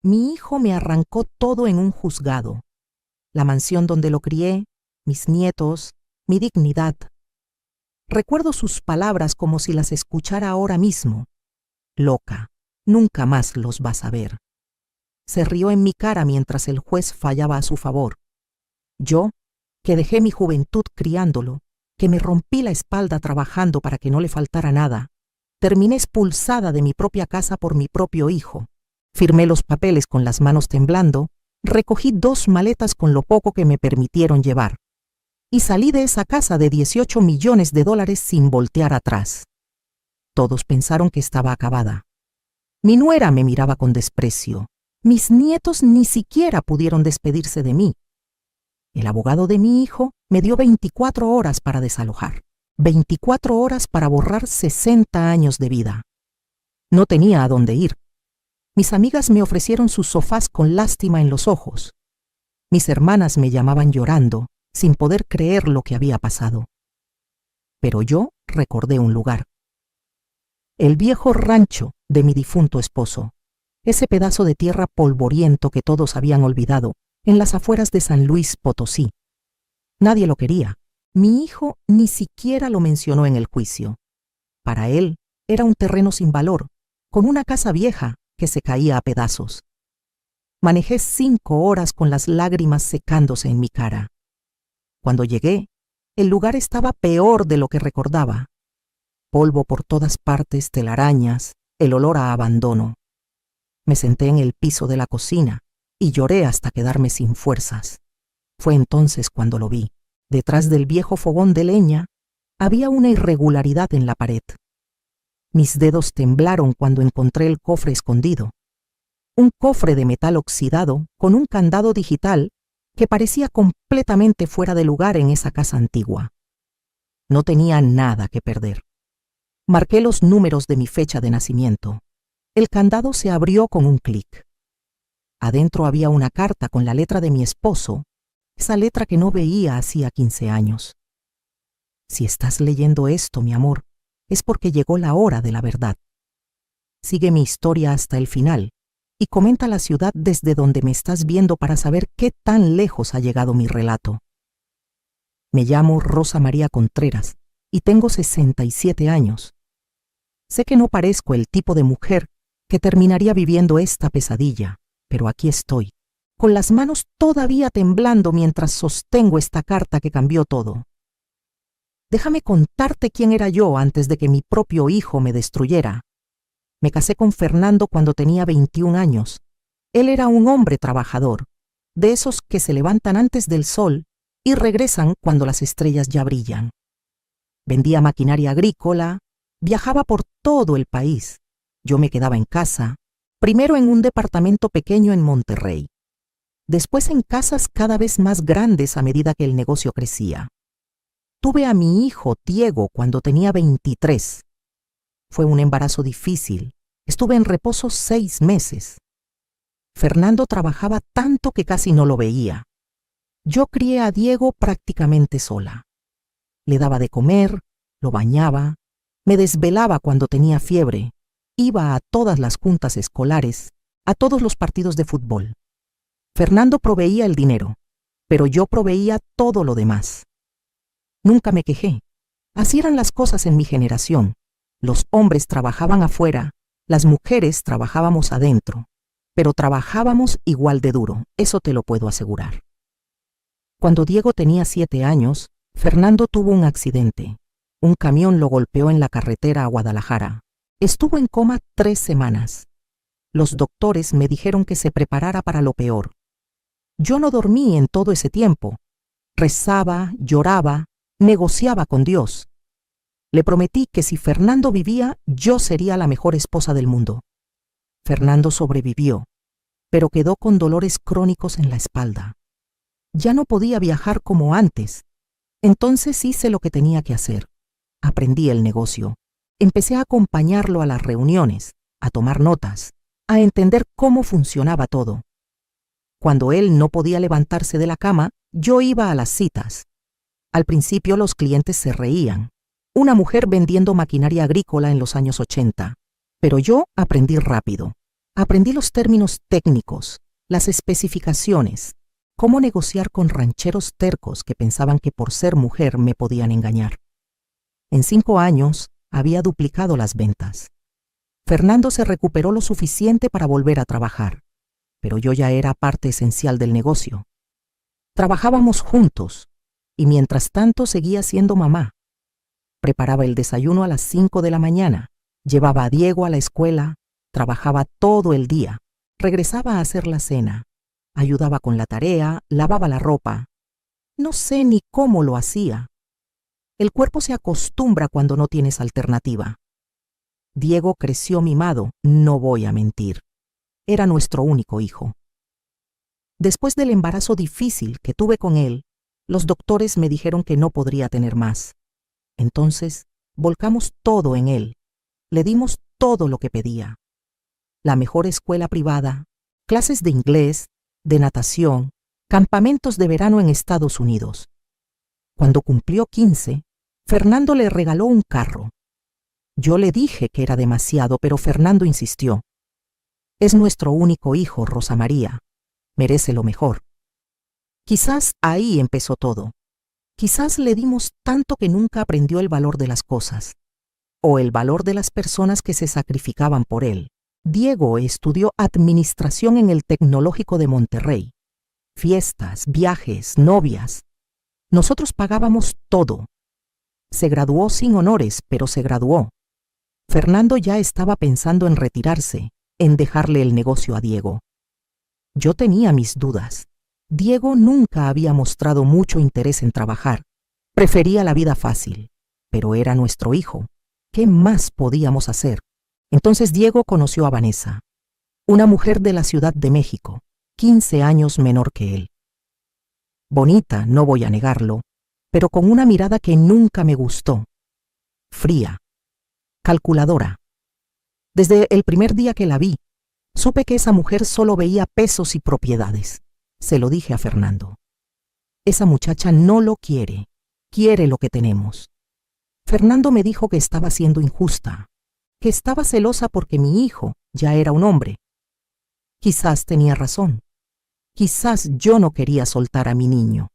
Mi hijo me arrancó todo en un juzgado. La mansión donde lo crié, mis nietos, mi dignidad. Recuerdo sus palabras como si las escuchara ahora mismo. Loca, nunca más los vas a ver. Se rió en mi cara mientras el juez fallaba a su favor. Yo, que dejé mi juventud criándolo, que me rompí la espalda trabajando para que no le faltara nada, terminé expulsada de mi propia casa por mi propio hijo. Firmé los papeles con las manos temblando, recogí 2 maletas con lo poco que me permitieron llevar, y salí de esa casa de $18 millones sin voltear atrás. Todos pensaron que estaba acabada. Mi nuera me miraba con desprecio. Mis nietos ni siquiera pudieron despedirse de mí. El abogado de mi hijo me dio 24 horas para desalojar, 24 horas para borrar 60 años de vida. No tenía a dónde ir. Mis amigas me ofrecieron sus sofás con lástima en los ojos. Mis hermanas me llamaban llorando, sin poder creer lo que había pasado. Pero yo recordé un lugar. El viejo rancho de mi difunto esposo, ese pedazo de tierra polvoriento que todos habían olvidado, en las afueras de San Luis Potosí. Nadie lo quería. Mi hijo ni siquiera lo mencionó en el juicio. Para él era un terreno sin valor, con una casa vieja que se caía a pedazos. Manejé 5 horas con las lágrimas secándose en mi cara. Cuando llegué, el lugar estaba peor de lo que recordaba. Polvo por todas partes, telarañas, el olor a abandono. Me senté en el piso de la cocina y lloré hasta quedarme sin fuerzas. Fue entonces cuando lo vi. Detrás del viejo fogón de leña había una irregularidad en la pared. Mis dedos temblaron cuando encontré el cofre escondido. Un cofre de metal oxidado con un candado digital que parecía completamente fuera de lugar en esa casa antigua. No tenía nada que perder. Marqué los números de mi fecha de nacimiento. El candado se abrió con un clic. Adentro había una carta con la letra de mi esposo, esa letra que no veía hacía 15 años. Si estás leyendo esto, mi amor, es porque llegó la hora de la verdad. Sigue mi historia hasta el final y comenta la ciudad desde donde me estás viendo para saber qué tan lejos ha llegado mi relato. Me llamo Rosa María Contreras y tengo 67 años. Sé que no parezco el tipo de mujer que terminaría viviendo esta pesadilla, pero aquí estoy, con las manos todavía temblando mientras sostengo esta carta que cambió todo. Déjame contarte quién era yo antes de que mi propio hijo me destruyera. Me casé con Fernando cuando tenía 21 años. Él era un hombre trabajador, de esos que se levantan antes del sol y regresan cuando las estrellas ya brillan. Vendía maquinaria agrícola, viajaba por todo el país. Yo me quedaba en casa, primero en un departamento pequeño en Monterrey, después en casas cada vez más grandes a medida que el negocio crecía. Tuve a mi hijo Diego cuando tenía 23. Fue un embarazo difícil. Estuve en reposo 6 meses. Fernando trabajaba tanto que casi no lo veía. Yo crié a Diego prácticamente sola. Le daba de comer, lo bañaba, me desvelaba cuando tenía fiebre, iba a todas las juntas escolares, a todos los partidos de fútbol. Fernando proveía el dinero, pero yo proveía todo lo demás. Nunca me quejé. Así eran las cosas en mi generación. Los hombres trabajaban afuera, las mujeres trabajábamos adentro, pero trabajábamos igual de duro, eso te lo puedo asegurar. Cuando Diego tenía 7 años, Fernando tuvo un accidente. Un camión lo golpeó en la carretera a Guadalajara. Estuvo en coma 3 semanas. Los doctores me dijeron que se preparara para lo peor. Yo no dormí en todo ese tiempo. Rezaba, lloraba, negociaba con Dios. Le prometí que si Fernando vivía, yo sería la mejor esposa del mundo. Fernando sobrevivió, pero quedó con dolores crónicos en la espalda. Ya no podía viajar como antes. Entonces hice lo que tenía que hacer. Aprendí el negocio. Empecé a acompañarlo a las reuniones, a tomar notas, a entender cómo funcionaba todo. Cuando él no podía levantarse de la cama, yo iba a las citas. Al principio los clientes se reían. Una mujer vendiendo maquinaria agrícola en los años 80. Pero yo aprendí rápido. Aprendí los términos técnicos, las especificaciones, cómo negociar con rancheros tercos que pensaban que por ser mujer me podían engañar. En 5 años había duplicado las ventas. Fernando se recuperó lo suficiente para volver a trabajar, pero yo ya era parte esencial del negocio. Trabajábamos juntos y mientras tanto seguía siendo mamá. Preparaba el desayuno a las 5 de la mañana, llevaba a Diego a la escuela, trabajaba todo el día, regresaba a hacer la cena, ayudaba con la tarea, lavaba la ropa. No sé ni cómo lo hacía. El cuerpo se acostumbra cuando no tienes alternativa. Diego creció mimado, no voy a mentir. Era nuestro único hijo. Después del embarazo difícil que tuve con él, los doctores me dijeron que no podría tener más. Entonces, volcamos todo en él. Le dimos todo lo que pedía. La mejor escuela privada, clases de inglés, de natación, campamentos de verano en Estados Unidos. Cuando cumplió 15, Fernando le regaló un carro. Yo le dije que era demasiado, pero Fernando insistió. Es nuestro único hijo, Rosa María. Merece lo mejor. Quizás ahí empezó todo. Quizás le dimos tanto que nunca aprendió el valor de las cosas, o el valor de las personas que se sacrificaban por él. Diego estudió administración en el Tecnológico de Monterrey. Fiestas, viajes, novias. Nosotros pagábamos todo. Se graduó sin honores, pero se graduó. Fernando ya estaba pensando en retirarse, en dejarle el negocio a Diego. Yo tenía mis dudas. Diego nunca había mostrado mucho interés en trabajar. Prefería la vida fácil, pero era nuestro hijo. ¿Qué más podíamos hacer? Entonces Diego conoció a Vanessa, una mujer de la Ciudad de México, 15 años menor que él. Bonita, no voy a negarlo, pero con una mirada que nunca me gustó. Fría, calculadora. Desde el primer día que la vi, supe que esa mujer solo veía pesos y propiedades. Se lo dije a Fernando. Esa muchacha no lo quiere, quiere lo que tenemos. Fernando me dijo que estaba siendo injusta, que estaba celosa porque mi hijo ya era un hombre. Quizás tenía razón. Quizás yo no quería soltar a mi niño.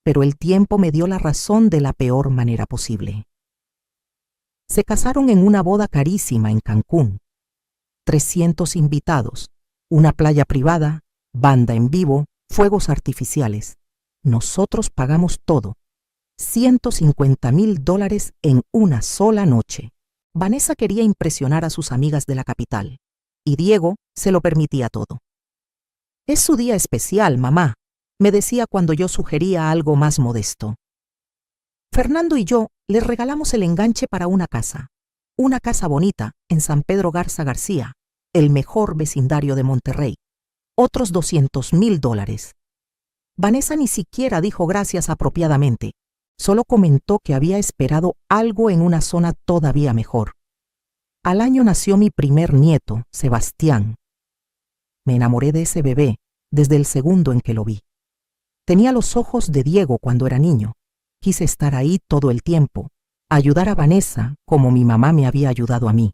Pero el tiempo me dio la razón de la peor manera posible. Se casaron en una boda carísima en Cancún. 300 invitados, una playa privada, banda en vivo, fuegos artificiales. Nosotros pagamos todo. $150,000 en una sola noche. Vanessa quería impresionar a sus amigas de la capital, y Diego se lo permitía todo. Es su día especial, mamá, me decía cuando yo sugería algo más modesto. Fernando y yo le regalamos el enganche para una casa bonita en San Pedro Garza García, el mejor vecindario de Monterrey. Otros $200,000. Vanessa ni siquiera dijo gracias apropiadamente, solo comentó que había esperado algo en una zona todavía mejor. Al año nació mi primer nieto, Sebastián. Me enamoré de ese bebé desde el segundo en que lo vi. Tenía los ojos de Diego cuando era niño. Quise estar ahí todo el tiempo, ayudar a Vanessa como mi mamá me había ayudado a mí.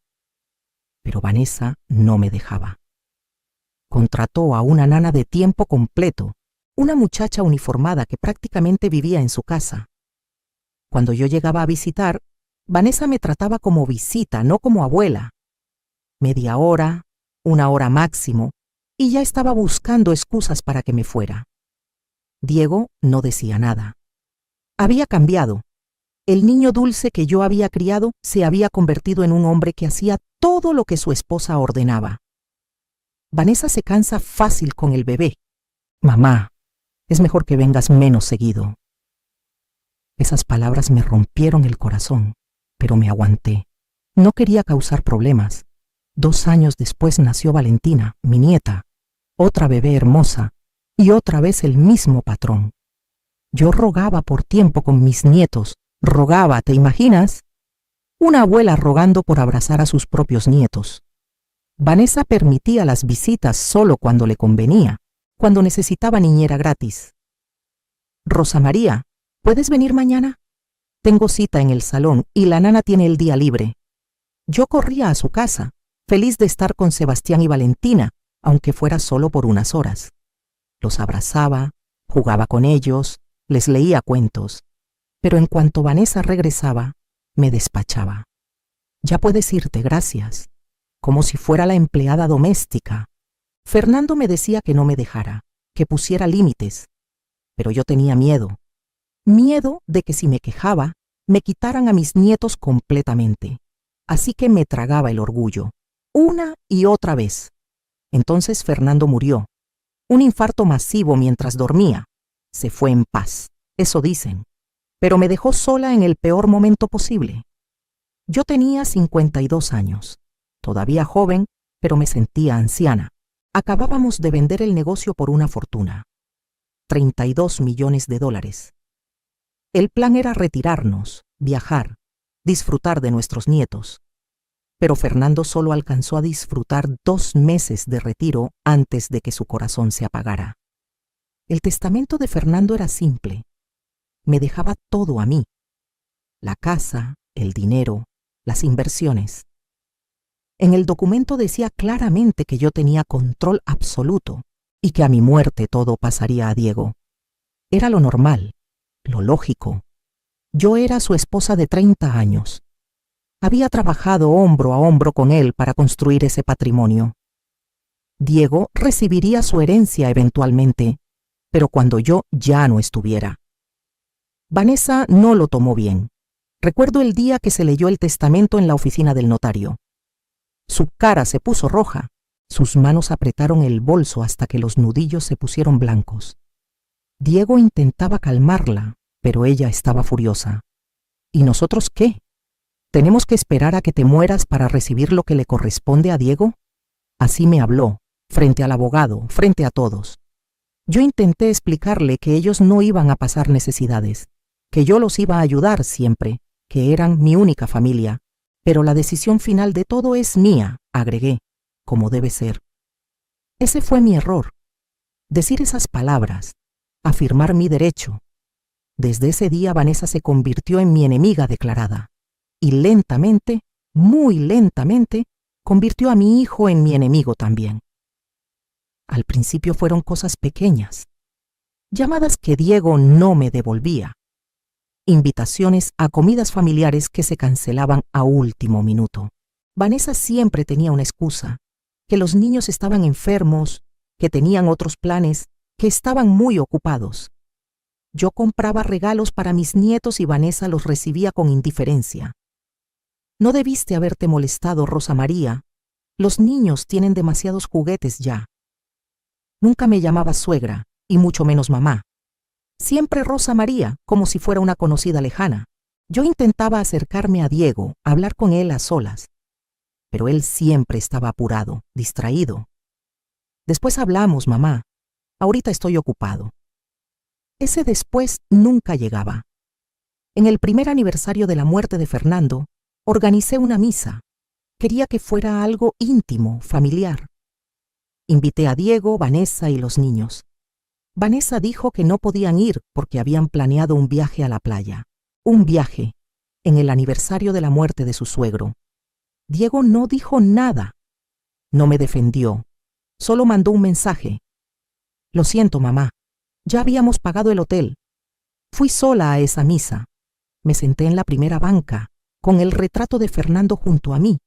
Pero Vanessa no me dejaba. Contrató a una nana de tiempo completo, una muchacha uniformada que prácticamente vivía en su casa. Cuando yo llegaba a visitar, Vanessa me trataba como visita, no como abuela. Media hora, 1 hora máximo, y ya estaba buscando excusas para que me fuera. Diego no decía nada. Había cambiado. El niño dulce que yo había criado se había convertido en un hombre que hacía todo lo que su esposa ordenaba. Vanessa se cansa fácil con el bebé. Mamá, es mejor que vengas menos seguido. Esas palabras me rompieron el corazón, pero me aguanté. No quería causar problemas. 2 años después nació Valentina, mi nieta, otra bebé hermosa, y otra vez el mismo patrón. Yo rogaba por tiempo con mis nietos, rogaba, ¿te imaginas? Una abuela rogando por abrazar a sus propios nietos. Vanessa permitía las visitas solo cuando le convenía, cuando necesitaba niñera gratis. Rosa María, ¿puedes venir mañana? Tengo cita en el salón y la nana tiene el día libre. Yo corría a su casa, feliz de estar con Sebastián y Valentina, aunque fuera solo por unas horas. Los abrazaba, jugaba con ellos, les leía cuentos, pero en cuanto Vanessa regresaba, me despachaba. Ya puedes irte, gracias, como si fuera la empleada doméstica. Fernando me decía que no me dejara, que pusiera límites, pero yo tenía miedo de que si me quejaba, me quitaran a mis nietos completamente. Así que me tragaba el orgullo, una y otra vez. Entonces Fernando murió. Un infarto masivo mientras dormía. Se fue en paz, eso dicen, pero me dejó sola en el peor momento posible. Yo tenía 52 años, todavía joven, pero me sentía anciana. Acabábamos de vender el negocio por una fortuna, $32 millones. El plan era retirarnos, viajar, disfrutar de nuestros nietos. Pero Fernando solo alcanzó a disfrutar 2 meses de retiro antes de que su corazón se apagara. El testamento de Fernando era simple. Me dejaba todo a mí: la casa, el dinero, las inversiones. En el documento decía claramente que yo tenía control absoluto y que a mi muerte todo pasaría a Diego. Era lo normal, lo lógico. Yo era su esposa de 30 años. Había trabajado hombro a hombro con él para construir ese patrimonio. Diego recibiría su herencia eventualmente, pero cuando yo ya no estuviera. Vanessa no lo tomó bien. Recuerdo el día que se leyó el testamento en la oficina del notario. Su cara se puso roja. Sus manos apretaron el bolso hasta que los nudillos se pusieron blancos. Diego intentaba calmarla, pero ella estaba furiosa. ¿Y nosotros qué? ¿Tenemos que esperar a que te mueras para recibir lo que le corresponde a Diego? Así me habló, frente al abogado, frente a todos. Yo intenté explicarle que ellos no iban a pasar necesidades, que yo los iba a ayudar siempre, que eran mi única familia, pero la decisión final de todo es mía, agregué, como debe ser. Ese fue mi error. Decir esas palabras, afirmar mi derecho. Desde ese día Vanessa se convirtió en mi enemiga declarada. Y lentamente, muy lentamente, convirtió a mi hijo en mi enemigo también. Al principio fueron cosas pequeñas, llamadas que Diego no me devolvía, invitaciones a comidas familiares que se cancelaban a último minuto. Vanessa siempre tenía una excusa, que los niños estaban enfermos, que tenían otros planes, que estaban muy ocupados. Yo compraba regalos para mis nietos y Vanessa los recibía con indiferencia. No debiste haberte molestado, Rosa María. Los niños tienen demasiados juguetes ya. Nunca me llamaba suegra, y mucho menos mamá. Siempre Rosa María, como si fuera una conocida lejana. Yo intentaba acercarme a Diego, hablar con él a solas. Pero él siempre estaba apurado, distraído. Después hablamos, mamá. Ahorita estoy ocupado. Ese después nunca llegaba. En el primer aniversario de la muerte de Fernando, organicé una misa. Quería que fuera algo íntimo, familiar. Invité a Diego, Vanessa y los niños. Vanessa dijo que no podían ir porque habían planeado un viaje a la playa. Un viaje, en el aniversario de la muerte de su suegro. Diego no dijo nada. No me defendió. Solo mandó un mensaje. Lo siento, mamá. Ya habíamos pagado el hotel. Fui sola a esa misa. Me senté en la primera banca, con el retrato de Fernando junto a mí,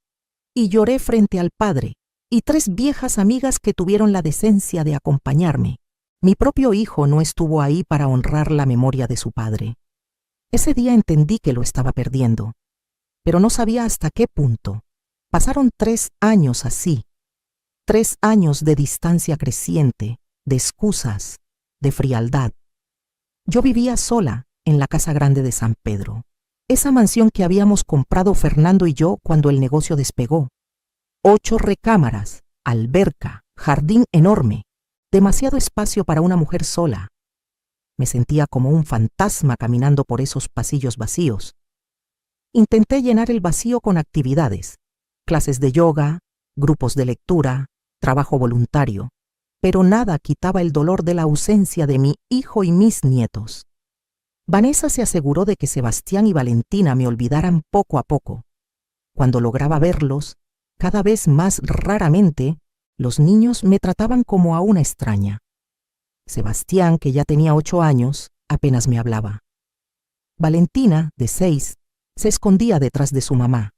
y lloré frente al padre y 3 viejas amigas que tuvieron la decencia de acompañarme. Mi propio hijo no estuvo ahí para honrar la memoria de su padre. Ese día entendí que lo estaba perdiendo, pero no sabía hasta qué punto. Pasaron 3 años así, 3 años de distancia creciente, de excusas, de frialdad. Yo vivía sola en la casa grande de San Pedro, esa mansión que habíamos comprado Fernando y yo cuando el negocio despegó. 8 recámaras, alberca, jardín enorme, demasiado espacio para una mujer sola. Me sentía como un fantasma caminando por esos pasillos vacíos. Intenté llenar el vacío con actividades, clases de yoga, grupos de lectura, trabajo voluntario, pero nada quitaba el dolor de la ausencia de mi hijo y mis nietos. Vanessa se aseguró de que Sebastián y Valentina me olvidaran poco a poco. Cuando lograba verlos, cada vez más raramente, los niños me trataban como a una extraña. Sebastián, que ya tenía 8 años, apenas me hablaba. Valentina, de 6, se escondía detrás de su mamá.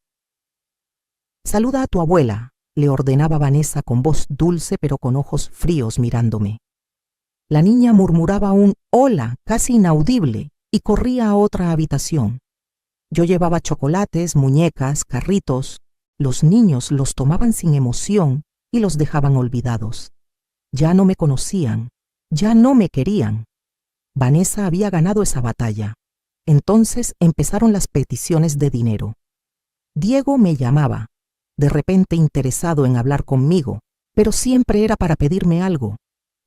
«Saluda a tu abuela», le ordenaba Vanessa con voz dulce pero con ojos fríos mirándome. La niña murmuraba un «hola» casi inaudible y corría a otra habitación. Yo llevaba chocolates, muñecas, carritos. Los niños los tomaban sin emoción y los dejaban olvidados. Ya no me conocían, ya no me querían. Vanessa había ganado esa batalla. Entonces empezaron las peticiones de dinero. Diego me llamaba, de repente interesado en hablar conmigo, pero siempre era para pedirme algo,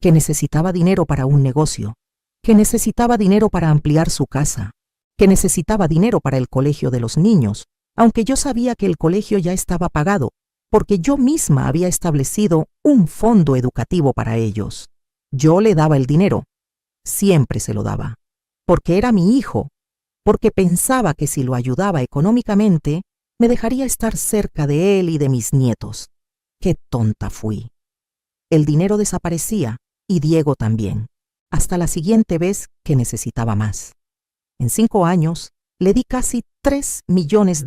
que necesitaba dinero para un negocio, que necesitaba dinero para ampliar su casa, que necesitaba dinero para el colegio de los niños, aunque yo sabía que el colegio ya estaba pagado, porque yo misma había establecido un fondo educativo para ellos. Yo le daba el dinero, siempre se lo daba, porque era mi hijo, porque pensaba que si lo ayudaba económicamente, me dejaría estar cerca de él y de mis nietos. ¡Qué tonta fui! El dinero desaparecía, y Diego también, hasta la siguiente vez que necesitaba más. En 5 años, le di casi $3 millones.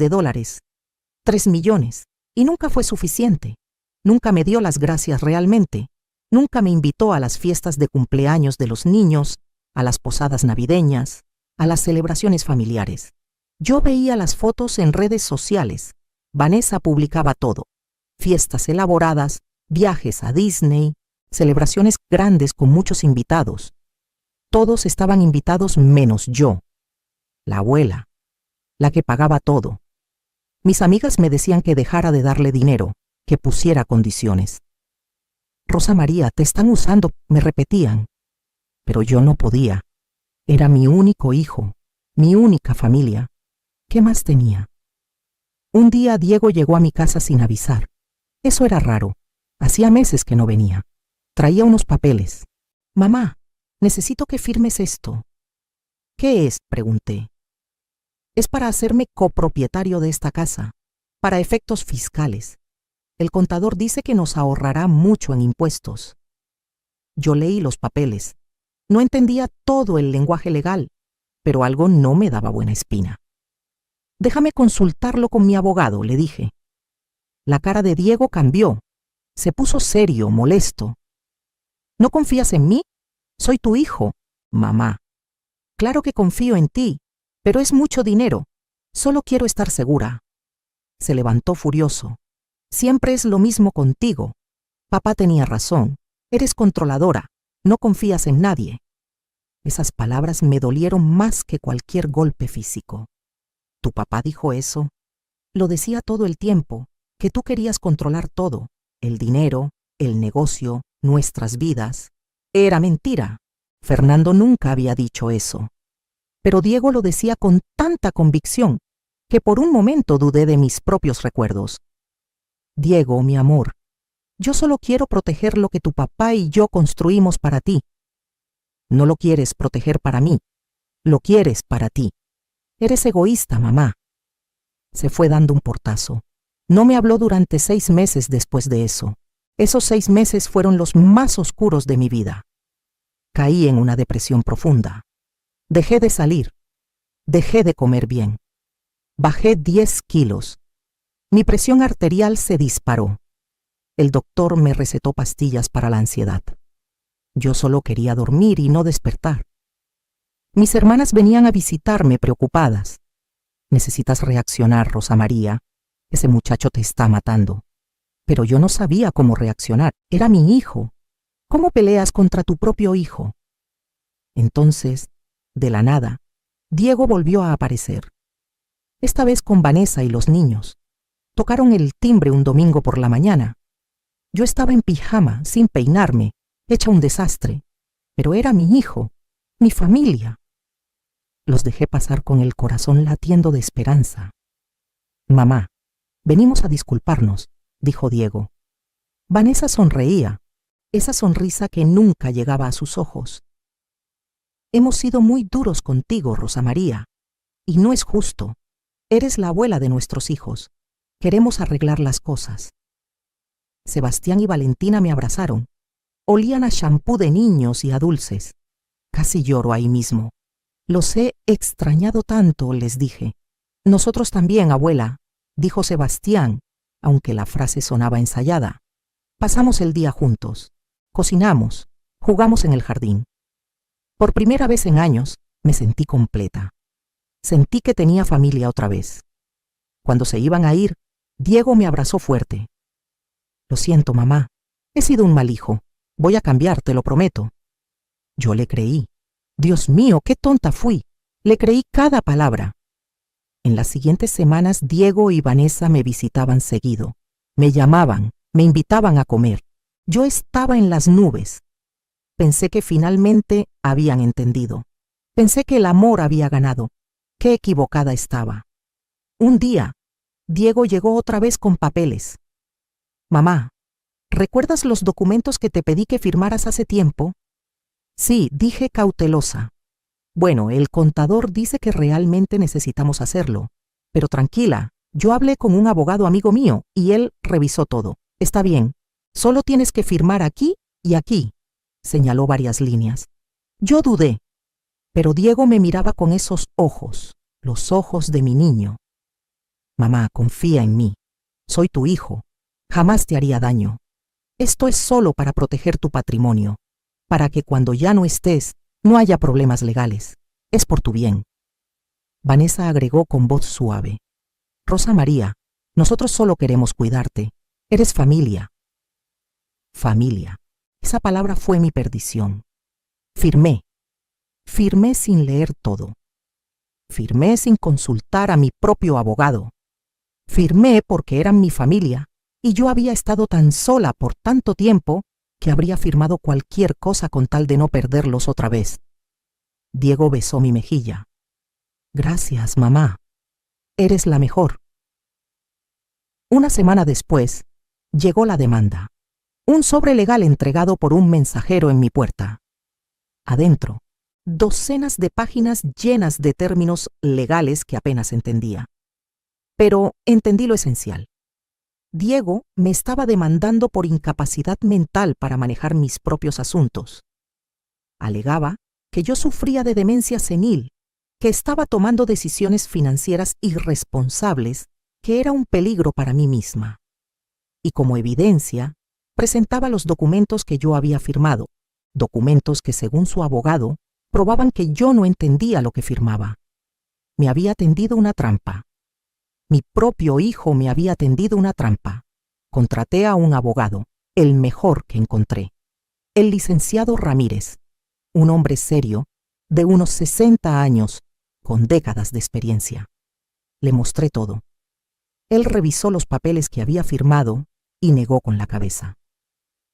3 millones, y nunca fue suficiente. Nunca me dio las gracias realmente. Nunca me invitó a las fiestas de cumpleaños de los niños, a las posadas navideñas, a las celebraciones familiares. Yo veía las fotos en redes sociales. Vanessa publicaba todo. Fiestas elaboradas, viajes a Disney, celebraciones grandes con muchos invitados. Todos estaban invitados menos yo, la abuela, la que pagaba todo. Mis amigas me decían que dejara de darle dinero, que pusiera condiciones. «Rosa María, te están usando», me repetían. Pero yo no podía. Era mi único hijo, mi única familia. ¿Qué más tenía? Un día Diego llegó a mi casa sin avisar. Eso era raro. Hacía meses que no venía. Traía unos papeles. «Mamá, necesito que firmes esto». «¿Qué es?», pregunté. «Es para hacerme copropietario de esta casa, para efectos fiscales. El contador dice que nos ahorrará mucho en impuestos». Yo leí los papeles. No entendía todo el lenguaje legal, pero algo no me daba buena espina. «Déjame consultarlo con mi abogado», le dije. La cara de Diego cambió. Se puso serio, molesto. «¿No confías en mí? Soy tu hijo, mamá». «Claro que confío en ti, pero es mucho dinero. Solo quiero estar segura». Se levantó furioso. «Siempre es lo mismo contigo. Papá tenía razón. Eres controladora. No confías en nadie». Esas palabras me dolieron más que cualquier golpe físico. «¿Tu papá dijo eso?» «Lo decía todo el tiempo, que tú querías controlar todo, el dinero, el negocio, nuestras vidas». Era mentira. Fernando nunca había dicho eso. Pero Diego lo decía con tanta convicción que por un momento dudé de mis propios recuerdos. «Diego, mi amor, yo solo quiero proteger lo que tu papá y yo construimos para ti. No lo quieres proteger para mí, lo quieres para ti. Eres egoísta, mamá». Se fue dando un portazo. No me habló durante 6 meses después de eso. Esos 6 meses fueron los más oscuros de mi vida. Caí en una depresión profunda. Dejé de salir. Dejé de comer bien. Bajé 10 kilos. Mi presión arterial se disparó. El doctor me recetó pastillas para la ansiedad. Yo solo quería dormir y no despertar. Mis hermanas venían a visitarme preocupadas. «Necesitas reaccionar, Rosa María. Ese muchacho te está matando». Pero yo no sabía cómo reaccionar. Era mi hijo. ¿Cómo peleas contra tu propio hijo? Entonces, de la nada, Diego volvió a aparecer. Esta vez con Vanessa y los niños. Tocaron el timbre un domingo por la mañana. Yo estaba en pijama, sin peinarme, hecha un desastre. Pero era mi hijo, mi familia. Los dejé pasar con el corazón latiendo de esperanza. «Mamá, venimos a disculparnos», dijo Diego. Vanessa sonreía, esa sonrisa que nunca llegaba a sus ojos. «Hemos sido muy duros contigo, Rosa María, y no es justo. Eres la abuela de nuestros hijos. Queremos arreglar las cosas. Sebastián y Valentina me abrazaron. Olían a champú de niños y a dulces. Casi lloro ahí mismo. Los he extrañado tanto, les dije. Nosotros también, abuela, dijo Sebastián, aunque la frase sonaba ensayada. Pasamos el día juntos. Cocinamos. Jugamos en el jardín. Por primera vez en años, me sentí completa. Sentí que tenía familia otra vez. Cuando se iban a ir, Diego me abrazó fuerte. Lo siento, mamá. He sido un mal hijo. Voy a cambiar, te lo prometo. Yo le creí. Dios mío, qué tonta fui. Le creí cada palabra. En las siguientes semanas, Diego y Vanessa me visitaban seguido. Me llamaban, me invitaban a comer. Yo estaba en las nubes. Pensé que finalmente habían entendido. Pensé que el amor había ganado. Qué equivocada estaba. Un día, Diego llegó otra vez con papeles. Mamá, ¿recuerdas los documentos que te pedí que firmaras hace tiempo? Sí, dije cautelosa. Bueno, el contador dice que realmente necesitamos hacerlo. Pero tranquila, yo hablé con un abogado amigo mío y él revisó todo. Está bien, solo tienes que firmar aquí y aquí. Señaló varias líneas. Yo dudé, pero Diego me miraba con esos ojos, los ojos de mi niño. Mamá, confía en mí. Soy tu hijo. Jamás te haría daño. Esto es solo para proteger tu patrimonio, para que cuando ya no estés, no haya problemas legales. Es por tu bien. Vanessa agregó con voz suave. Rosa María, nosotros solo queremos cuidarte. Eres familia. Familia. Esa palabra fue mi perdición. Firmé. Firmé sin leer todo. Firmé sin consultar a mi propio abogado. Firmé porque eran mi familia y yo había estado tan sola por tanto tiempo que habría firmado cualquier cosa con tal de no perderlos otra vez. Diego besó mi mejilla. Gracias, mamá. Eres la mejor. Una semana después, llegó la demanda. Un sobre legal entregado por un mensajero en mi puerta. Adentro, docenas de páginas llenas de términos legales que apenas entendía. Pero entendí lo esencial. Diego me estaba demandando por incapacidad mental para manejar mis propios asuntos. Alegaba que yo sufría de demencia senil, que estaba tomando decisiones financieras irresponsables, que era un peligro para mí misma. Y como evidencia, presentaba los documentos que yo había firmado, documentos que, según su abogado, probaban que yo no entendía lo que firmaba. Me había tendido una trampa. Mi propio hijo me había tendido una trampa. Contraté a un abogado, el mejor que encontré, el licenciado Ramírez, un hombre serio, de unos 60 años, con décadas de experiencia. Le mostré todo. Él revisó los papeles que había firmado y negó con la cabeza.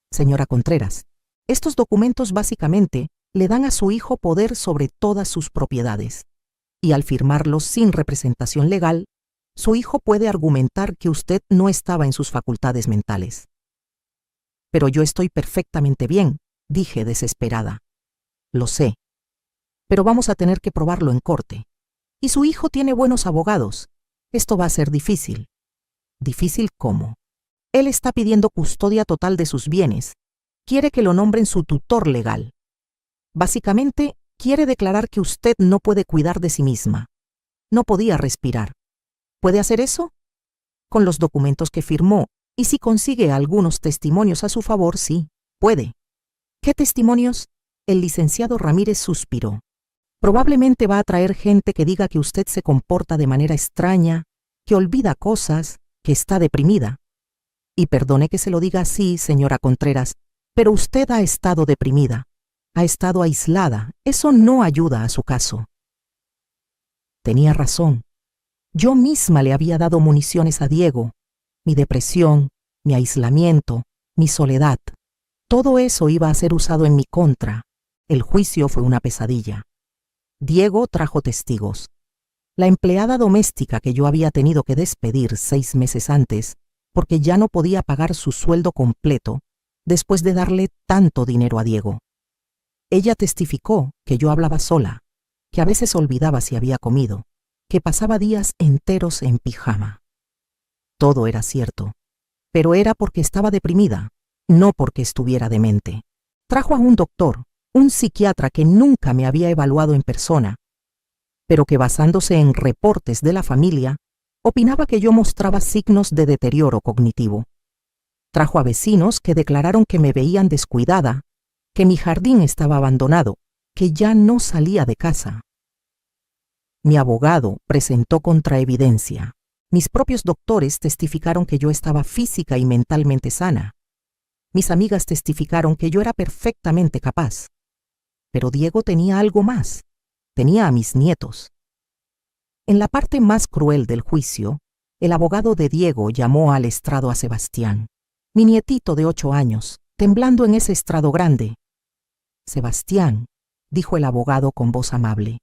Señora Contreras, estos documentos básicamente le dan a su hijo poder sobre todas sus propiedades, y al firmarlos sin representación legal, su hijo puede argumentar que usted no estaba en sus facultades mentales. Pero yo estoy perfectamente bien, dije desesperada. Lo sé, pero vamos a tener que probarlo en corte. Y su hijo tiene buenos abogados. Esto va a ser difícil. ¿Difícil cómo? Él está pidiendo custodia total de sus bienes. Quiere que lo nombren su tutor legal. Básicamente, quiere declarar que usted no puede cuidar de sí misma. No podía respirar. ¿Puede hacer eso? Con los documentos que firmó, y si consigue algunos testimonios a su favor, sí, puede. ¿Qué testimonios? El licenciado Ramírez suspiró. Probablemente va a traer gente que diga que usted se comporta de manera extraña, que olvida cosas, que está deprimida. Y perdone que se lo diga así, señora Contreras, pero usted ha estado deprimida, ha estado aislada. Eso no ayuda a su caso. Tenía razón. Yo misma le había dado municiones a Diego. Mi depresión, mi aislamiento, mi soledad. Todo eso iba a ser usado en mi contra. El juicio fue una pesadilla. Diego trajo testigos. La empleada doméstica que yo había tenido que despedir 6 meses antes, porque ya no podía pagar su sueldo completo, después de darle tanto dinero a Diego. Ella testificó que yo hablaba sola, que a veces olvidaba si había comido, que pasaba días enteros en pijama. Todo era cierto, pero era porque estaba deprimida, no porque estuviera demente. Trajo a un doctor, un psiquiatra que nunca me había evaluado en persona, pero que basándose en reportes de la familia, opinaba que yo mostraba signos de deterioro cognitivo. Trajo a vecinos que declararon que me veían descuidada, que mi jardín estaba abandonado, que ya no salía de casa. Mi abogado presentó contraevidencia. Mis propios doctores testificaron que yo estaba física y mentalmente sana. Mis amigas testificaron que yo era perfectamente capaz. Pero Diego tenía algo más. Tenía a mis nietos. En la parte más cruel del juicio, el abogado de Diego llamó al estrado a Sebastián, mi nietito de 8 años, temblando en ese estrado grande. Sebastián, dijo el abogado con voz amable,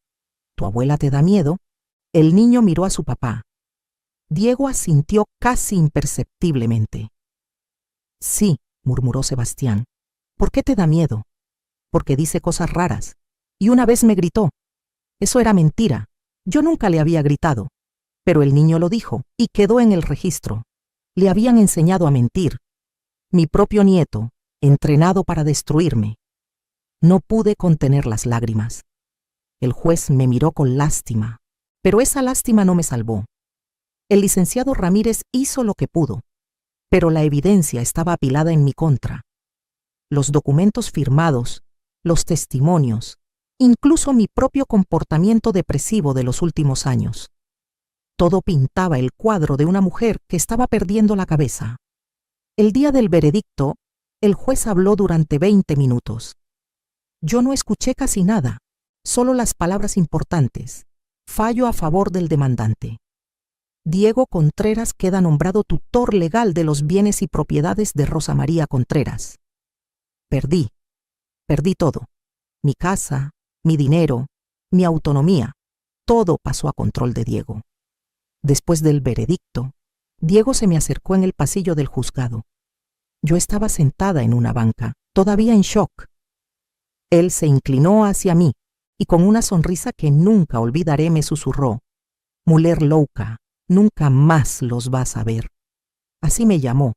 ¿tu abuela te da miedo? El niño miró a su papá. Diego asintió casi imperceptiblemente. Sí, murmuró Sebastián. ¿Por qué te da miedo? Porque dice cosas raras. Y una vez me gritó. Eso era mentira. Yo nunca le había gritado. Pero el niño lo dijo y quedó en el registro. Le habían enseñado a mentir. Mi propio nieto, entrenado para destruirme. No pude contener las lágrimas. El juez me miró con lástima, pero esa lástima no me salvó. El licenciado Ramírez hizo lo que pudo, pero la evidencia estaba apilada en mi contra. Los documentos firmados, los testimonios, incluso mi propio comportamiento depresivo de los últimos años. Todo pintaba el cuadro de una mujer que estaba perdiendo la cabeza. El día del veredicto, el juez habló durante 20 minutos. Yo no escuché casi nada, solo las palabras importantes. Fallo a favor del demandante. Diego Contreras queda nombrado tutor legal de los bienes y propiedades de Rosa María Contreras. Perdí todo. Mi casa, mi dinero, mi autonomía, todo pasó a control de Diego. Después del veredicto, Diego se me acercó en el pasillo del juzgado. Yo estaba sentada en una banca, todavía en shock. Él se inclinó hacia mí y con una sonrisa que nunca olvidaré me susurró: Muller louca, nunca más los vas a ver. Así me llamó,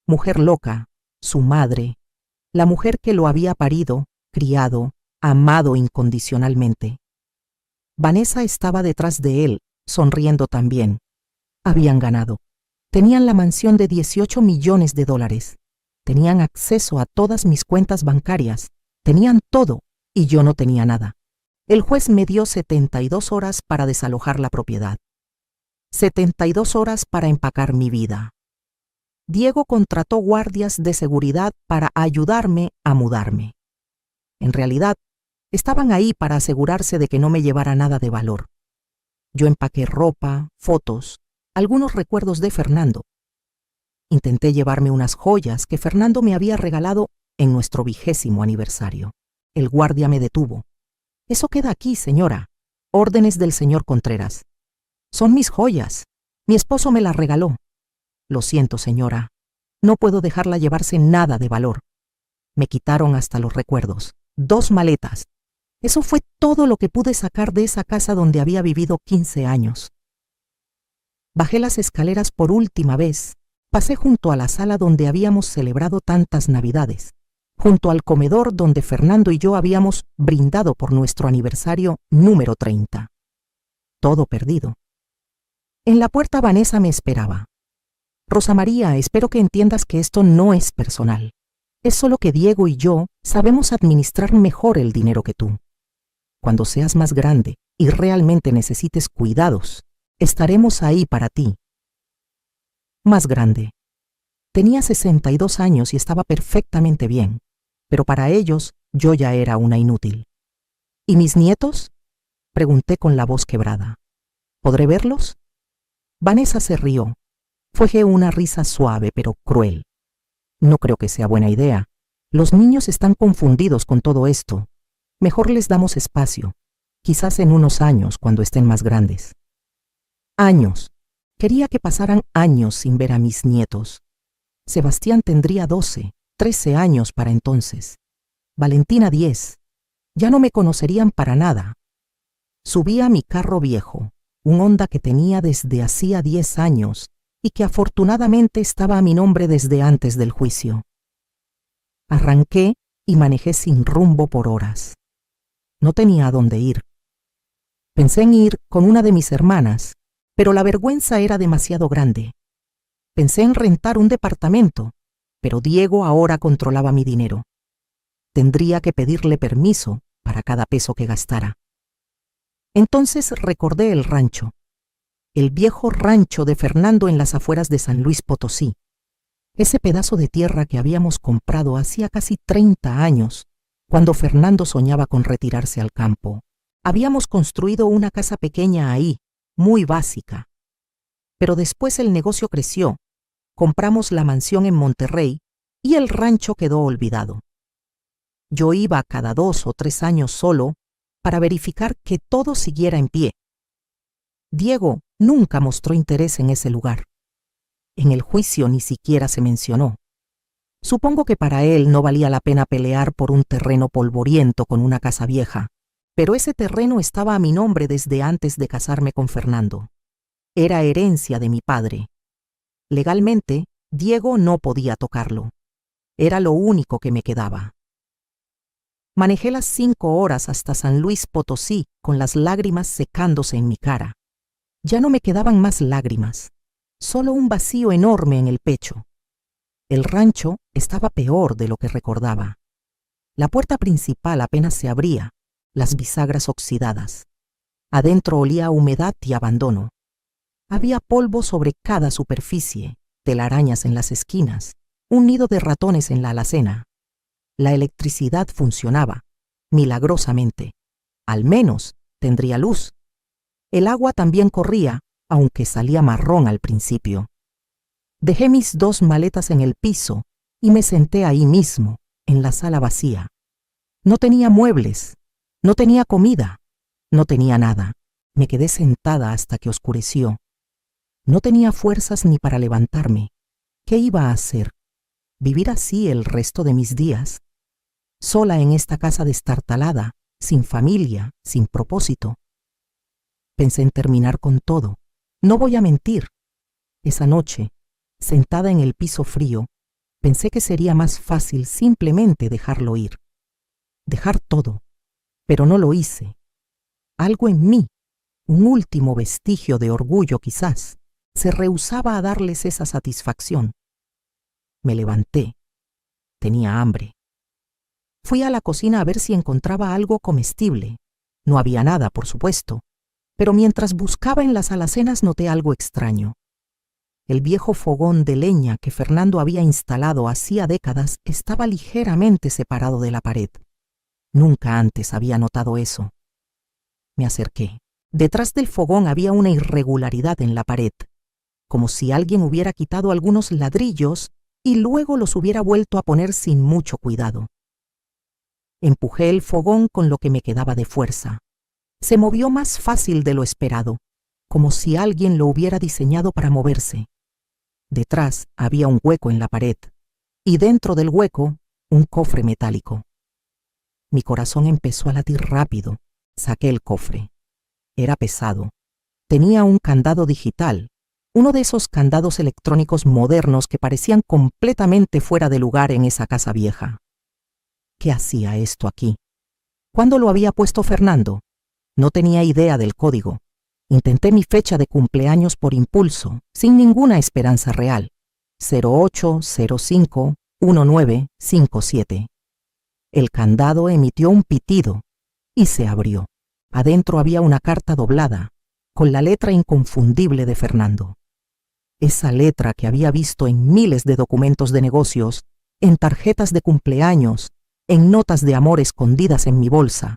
mujer loca, su madre, la mujer que lo había parido, criado, amado incondicionalmente. Vanessa estaba detrás de él, sonriendo también. Habían ganado. Tenían la mansión de $18 millones. Tenían acceso a todas mis cuentas bancarias. Tenían todo y yo no tenía nada. El juez me dio 72 horas para desalojar la propiedad. 72 horas para empacar mi vida. Diego contrató guardias de seguridad para ayudarme a mudarme. En realidad, estaban ahí para asegurarse de que no me llevara nada de valor. Yo empaqué ropa, fotos, algunos recuerdos de Fernando. Intenté llevarme unas joyas que Fernando me había regalado en nuestro 20º aniversario. El guardia me detuvo. Eso queda aquí, señora. Órdenes del señor Contreras. Son mis joyas. Mi esposo me las regaló. Lo siento, señora. No puedo dejarla llevarse nada de valor. Me quitaron hasta los recuerdos. 2 maletas. Eso fue todo lo que pude sacar de esa casa donde había vivido 15 años. Bajé las escaleras por última vez. Pasé junto a la sala donde habíamos celebrado tantas Navidades, junto al comedor donde Fernando y yo habíamos brindado por nuestro aniversario número 30. Todo perdido. En la puerta Vanessa me esperaba. Rosa María, espero que entiendas que esto no es personal. Es solo que Diego y yo sabemos administrar mejor el dinero que tú. Cuando seas más grande y realmente necesites cuidados, estaremos ahí para ti. Más grande. Tenía 62 años y estaba perfectamente bien, pero para ellos yo ya era una inútil. ¿Y mis nietos? Pregunté con la voz quebrada. ¿Podré verlos? Vanessa se rió. Fue una risa suave pero cruel. No creo que sea buena idea. Los niños están confundidos con todo esto. Mejor les damos espacio. Quizás en unos años, cuando estén más grandes. Años. Quería que pasaran años sin ver a mis nietos. Sebastián tendría 12, 13 años para entonces. Valentina 10. Ya no me conocerían para nada. Subí a mi carro viejo, un Honda que tenía desde hacía 10 años, y que afortunadamente estaba a mi nombre desde antes del juicio. Arranqué y manejé sin rumbo por horas. No tenía a dónde ir. Pensé en ir con una de mis hermanas, pero la vergüenza era demasiado grande. Pensé en rentar un departamento, pero Diego ahora controlaba mi dinero. Tendría que pedirle permiso para cada peso que gastara. Entonces recordé el rancho, el viejo rancho de Fernando en las afueras de San Luis Potosí, ese pedazo de tierra que habíamos comprado hacía casi 30 años, cuando Fernando soñaba con retirarse al campo. Habíamos construido una casa pequeña ahí, muy básica. Pero después el negocio creció, compramos la mansión en Monterrey y el rancho quedó olvidado. Yo iba cada 2 o 3 años solo para verificar que todo siguiera en pie. Diego nunca mostró interés en ese lugar. En el juicio ni siquiera se mencionó. Supongo que para él no valía la pena pelear por un terreno polvoriento con una casa vieja, pero ese terreno estaba a mi nombre desde antes de casarme con Fernando. Era herencia de mi padre. Legalmente, Diego no podía tocarlo. Era lo único que me quedaba. Manejé las 5 horas hasta San Luis Potosí con las lágrimas secándose en mi cara. Ya no me quedaban más lágrimas, solo un vacío enorme en el pecho. El rancho estaba peor de lo que recordaba. La puerta principal apenas se abría, las bisagras oxidadas. Adentro olía a humedad y abandono. Había polvo sobre cada superficie, telarañas en las esquinas, un nido de ratones en la alacena. La electricidad funcionaba, milagrosamente. Al menos tendría luz. El agua también corría, aunque salía marrón al principio. Dejé mis 2 maletas en el piso y me senté ahí mismo, en la sala vacía. No tenía muebles, no tenía comida, no tenía nada. Me quedé sentada hasta que oscureció. No tenía fuerzas ni para levantarme. ¿Qué iba a hacer? ¿Vivir así el resto de mis días? Sola en esta casa destartalada, sin familia, sin propósito. Pensé en terminar con todo. No voy a mentir. Esa noche, sentada en el piso frío, pensé que sería más fácil simplemente dejarlo ir. Dejar todo. Pero no lo hice. Algo en mí, un último vestigio de orgullo quizás, se rehusaba a darles esa satisfacción. Me levanté. Tenía hambre. Fui a la cocina a ver si encontraba algo comestible. No había nada, por supuesto, pero mientras buscaba en las alacenas noté algo extraño. El viejo fogón de leña que Fernando había instalado hacía décadas estaba ligeramente separado de la pared. Nunca antes había notado eso. Me acerqué. Detrás del fogón había una irregularidad en la pared, como si alguien hubiera quitado algunos ladrillos y luego los hubiera vuelto a poner sin mucho cuidado. Empujé el fogón con lo que me quedaba de fuerza. Se movió más fácil de lo esperado, como si alguien lo hubiera diseñado para moverse. Detrás había un hueco en la pared, y dentro del hueco, un cofre metálico. Mi corazón empezó a latir rápido. Saqué el cofre. Era pesado. Tenía un candado digital, uno de esos candados electrónicos modernos que parecían completamente fuera de lugar en esa casa vieja. ¿Qué hacía esto aquí? ¿Cuándo lo había puesto Fernando? No tenía idea del código. Intenté mi fecha de cumpleaños por impulso, sin ninguna esperanza real. 08051957. El candado emitió un pitido y se abrió. Adentro había una carta doblada, con la letra inconfundible de Fernando. Esa letra que había visto en miles de documentos de negocios, en tarjetas de cumpleaños, en notas de amor escondidas en mi bolsa.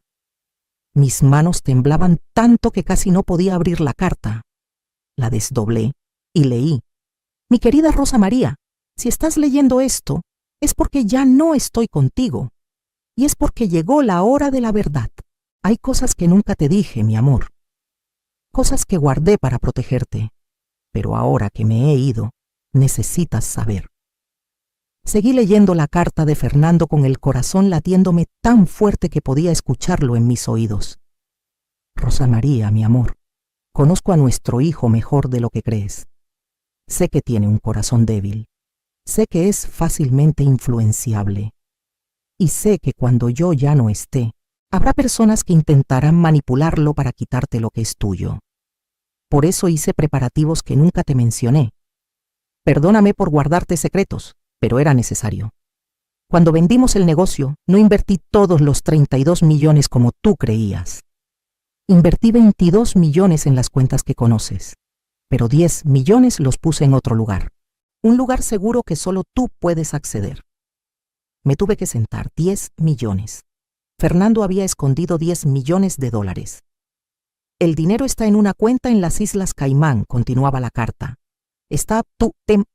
Mis manos temblaban tanto que casi no podía abrir la carta. La desdoblé y leí. Mi querida Rosa María, si estás leyendo esto, es porque ya no estoy contigo. Y es porque llegó la hora de la verdad. Hay cosas que nunca te dije, mi amor. Cosas que guardé para protegerte. Pero ahora que me he ido, necesitas saber. Seguí leyendo la carta de Fernando con el corazón latiéndome tan fuerte que podía escucharlo en mis oídos. Rosa María, mi amor, conozco a nuestro hijo mejor de lo que crees. Sé que tiene un corazón débil. Sé que es fácilmente influenciable. Y sé que cuando yo ya no esté, habrá personas que intentarán manipularlo para quitarte lo que es tuyo. Por eso hice preparativos que nunca te mencioné. Perdóname por guardarte secretos, pero era necesario. Cuando vendimos el negocio, no invertí todos los 32 millones como tú creías. Invertí 22 millones en las cuentas que conoces, pero 10 millones los puse en otro lugar. Un lugar seguro que solo tú puedes acceder. Me tuve que sentar 10 millones. Fernando había escondido 10 millones de dólares. El dinero está en una cuenta en las Islas Caimán, continuaba la carta. Está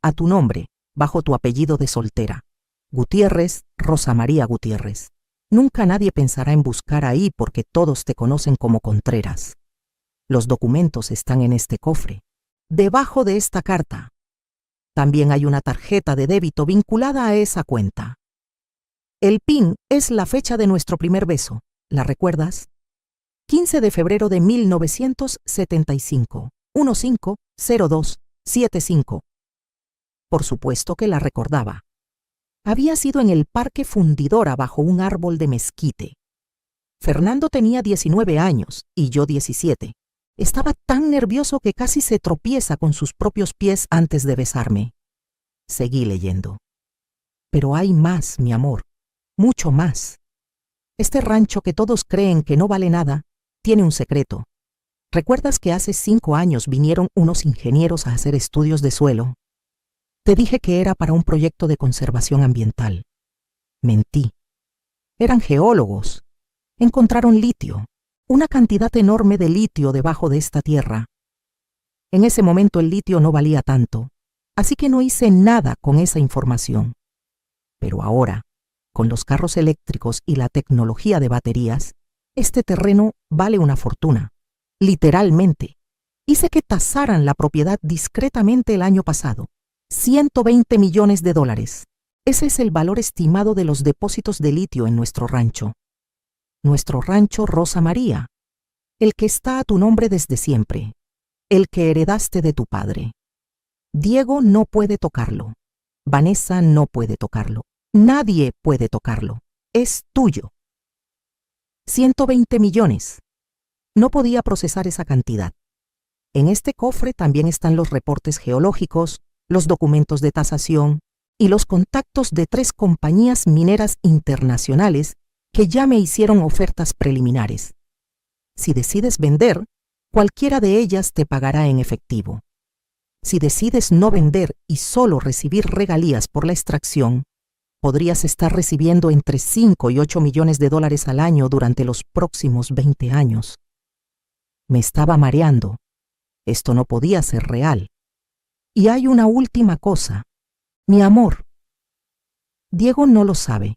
a tu nombre, bajo tu apellido de soltera. Gutiérrez, Rosa María Gutiérrez. Nunca nadie pensará en buscar ahí porque todos te conocen como Contreras. Los documentos están en este cofre, debajo de esta carta. También hay una tarjeta de débito vinculada a esa cuenta. El PIN es la fecha de nuestro primer beso. ¿La recuerdas? 15 de febrero de 1975, 150275. Por supuesto que la recordaba. Había sido en el Parque Fundidora bajo un árbol de mezquite. Fernando tenía 19 años y yo 17. Estaba tan nervioso que casi se tropieza con sus propios pies antes de besarme. Seguí leyendo. Pero hay más, mi amor, mucho más. Este rancho que todos creen que no vale nada, tiene un secreto. ¿Recuerdas que hace 5 años vinieron unos ingenieros a hacer estudios de suelo? Te dije que era para un proyecto de conservación ambiental. Mentí. Eran geólogos. Encontraron litio, una cantidad enorme de litio debajo de esta tierra. En ese momento el litio no valía tanto, así que no hice nada con esa información. Pero ahora, con los carros eléctricos y la tecnología de baterías, este terreno vale una fortuna. Literalmente. Hice que tasaran la propiedad discretamente el año pasado. 120 millones de dólares. Ese es el valor estimado de los depósitos de litio en nuestro rancho. Nuestro rancho Rosa María, el que está a tu nombre desde siempre, el que heredaste de tu padre. Diego no puede tocarlo. Vanessa no puede tocarlo. Nadie puede tocarlo. Es tuyo. 120 millones. No podía procesar esa cantidad. En este cofre también están los reportes geológicos, los documentos de tasación y los contactos de 3 compañías mineras internacionales que ya me hicieron ofertas preliminares. Si decides vender, cualquiera de ellas te pagará en efectivo. Si decides no vender y solo recibir regalías por la extracción, podrías estar recibiendo entre 5 y 8 millones de dólares al año durante los próximos 20 años. Me estaba mareando. Esto no podía ser real. Y hay una última cosa. Mi amor. Diego no lo sabe,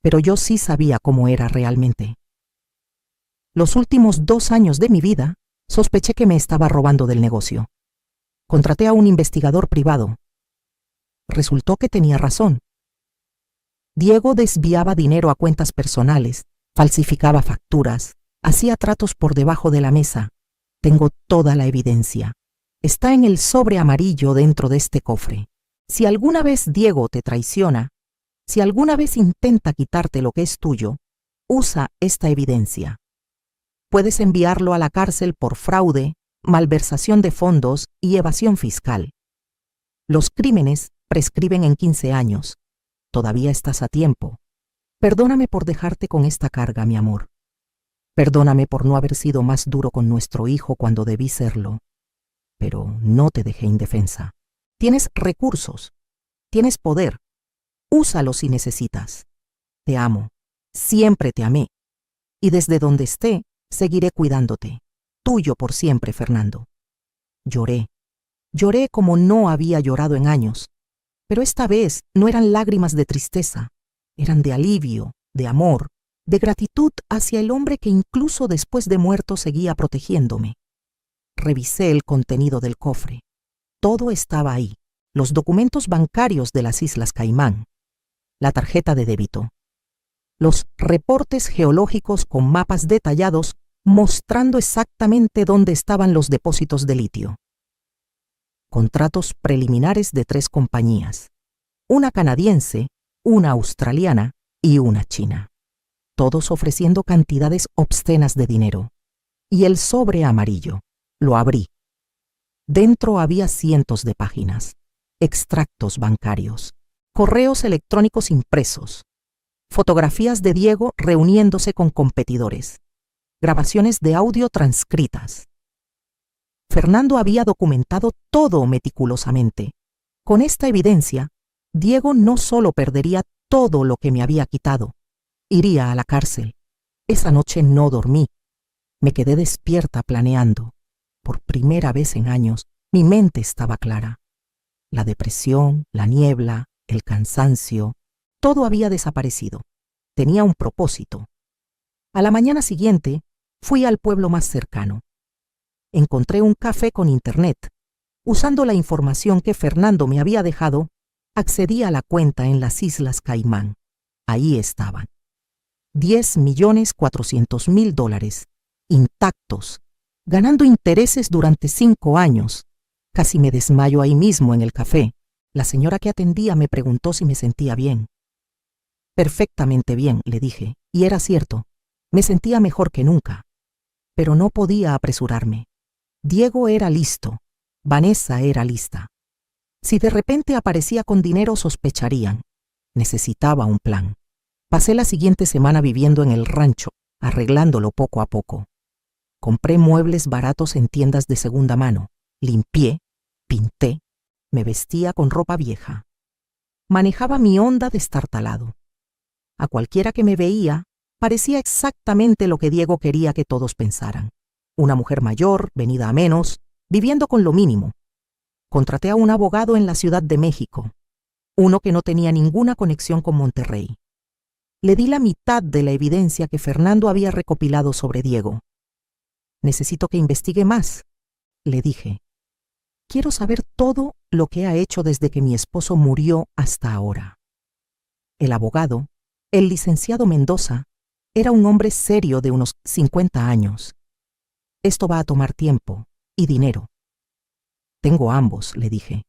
pero yo sí sabía cómo era realmente. Los últimos 2 años de mi vida, sospeché que me estaba robando del negocio. Contraté a un investigador privado. Resultó que tenía razón. Diego desviaba dinero a cuentas personales, falsificaba facturas, hacía tratos por debajo de la mesa. Tengo toda la evidencia. Está en el sobre amarillo dentro de este cofre. Si alguna vez Diego te traiciona, si alguna vez intenta quitarte lo que es tuyo, usa esta evidencia. Puedes enviarlo a la cárcel por fraude, malversación de fondos y evasión fiscal. Los crímenes prescriben en 15 años. Todavía estás a tiempo. Perdóname por dejarte con esta carga, mi amor. Perdóname por no haber sido más duro con nuestro hijo cuando debí serlo. Pero no te dejé indefensa. Tienes recursos. Tienes poder. Úsalos si necesitas. Te amo. Siempre te amé. Y desde donde esté, seguiré cuidándote. Tuyo por siempre, Fernando. Lloré. Lloré como no había llorado en años. Pero esta vez no eran lágrimas de tristeza. Eran de alivio, de amor, de gratitud hacia el hombre que incluso después de muerto seguía protegiéndome. Revisé el contenido del cofre. Todo estaba ahí. Los documentos bancarios de las Islas Caimán. La tarjeta de débito. Los reportes geológicos con mapas detallados mostrando exactamente dónde estaban los depósitos de litio. contratos preliminares de 3 compañías, una canadiense, una australiana y una china, todos ofreciendo cantidades obscenas de dinero. Y el sobre amarillo. Lo abrí. Dentro había cientos de páginas, extractos bancarios, correos electrónicos impresos, fotografías de Diego reuniéndose con competidores, grabaciones de audio transcritas. Fernando había documentado todo meticulosamente. Con esta evidencia, Diego no solo perdería todo lo que me había quitado, iría a la cárcel. Esa noche no dormí. Me quedé despierta planeando. Por primera vez en años, mi mente estaba clara. La depresión, la niebla, el cansancio, todo había desaparecido. Tenía un propósito. A la mañana siguiente, fui al pueblo más cercano. Encontré un café con internet. Usando la información que Fernando me había dejado, accedí a la cuenta en las Islas Caimán. Ahí estaban. $10.400.000, intactos, ganando intereses durante 5 años. Casi me desmayo ahí mismo en el café. La señora que atendía me preguntó si me sentía bien. Perfectamente bien, le dije, y era cierto. Me sentía mejor que nunca. Pero no podía apresurarme. Diego era listo. Vanessa era lista. Si de repente aparecía con dinero, sospecharían. Necesitaba un plan. Pasé la siguiente semana viviendo en el rancho, arreglándolo poco a poco. Compré muebles baratos en tiendas de segunda mano. Limpié, pinté, me vestía con ropa vieja. Manejaba mi Honda destartalado. A cualquiera que me veía, parecía exactamente lo que Diego quería que todos pensaran. Una mujer mayor, venida a menos, viviendo con lo mínimo. Contraté a un abogado en la Ciudad de México, uno que no tenía ninguna conexión con Monterrey. Le di la mitad de la evidencia que Fernando había recopilado sobre Diego. Necesito que investigue más, le dije. Quiero saber todo lo que ha hecho desde que mi esposo murió hasta ahora. El abogado, el licenciado Mendoza, era un hombre serio de unos 50 años. Esto va a tomar tiempo y dinero. Tengo ambos, le dije.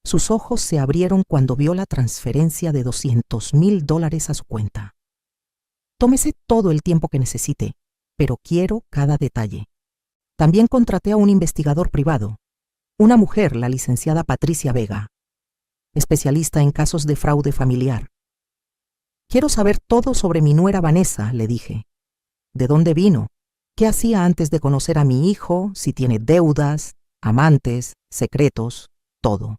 Sus ojos se abrieron cuando vio la transferencia de $200.000 a su cuenta. Tómese todo el tiempo que necesite, pero quiero cada detalle. También contraté a un investigador privado, una mujer, la licenciada Patricia Vega, especialista en casos de fraude familiar. Quiero saber todo sobre mi nuera Vanessa, le dije. ¿De dónde vino? ¿Qué hacía antes de conocer a mi hijo? Si tiene deudas, amantes, secretos, todo.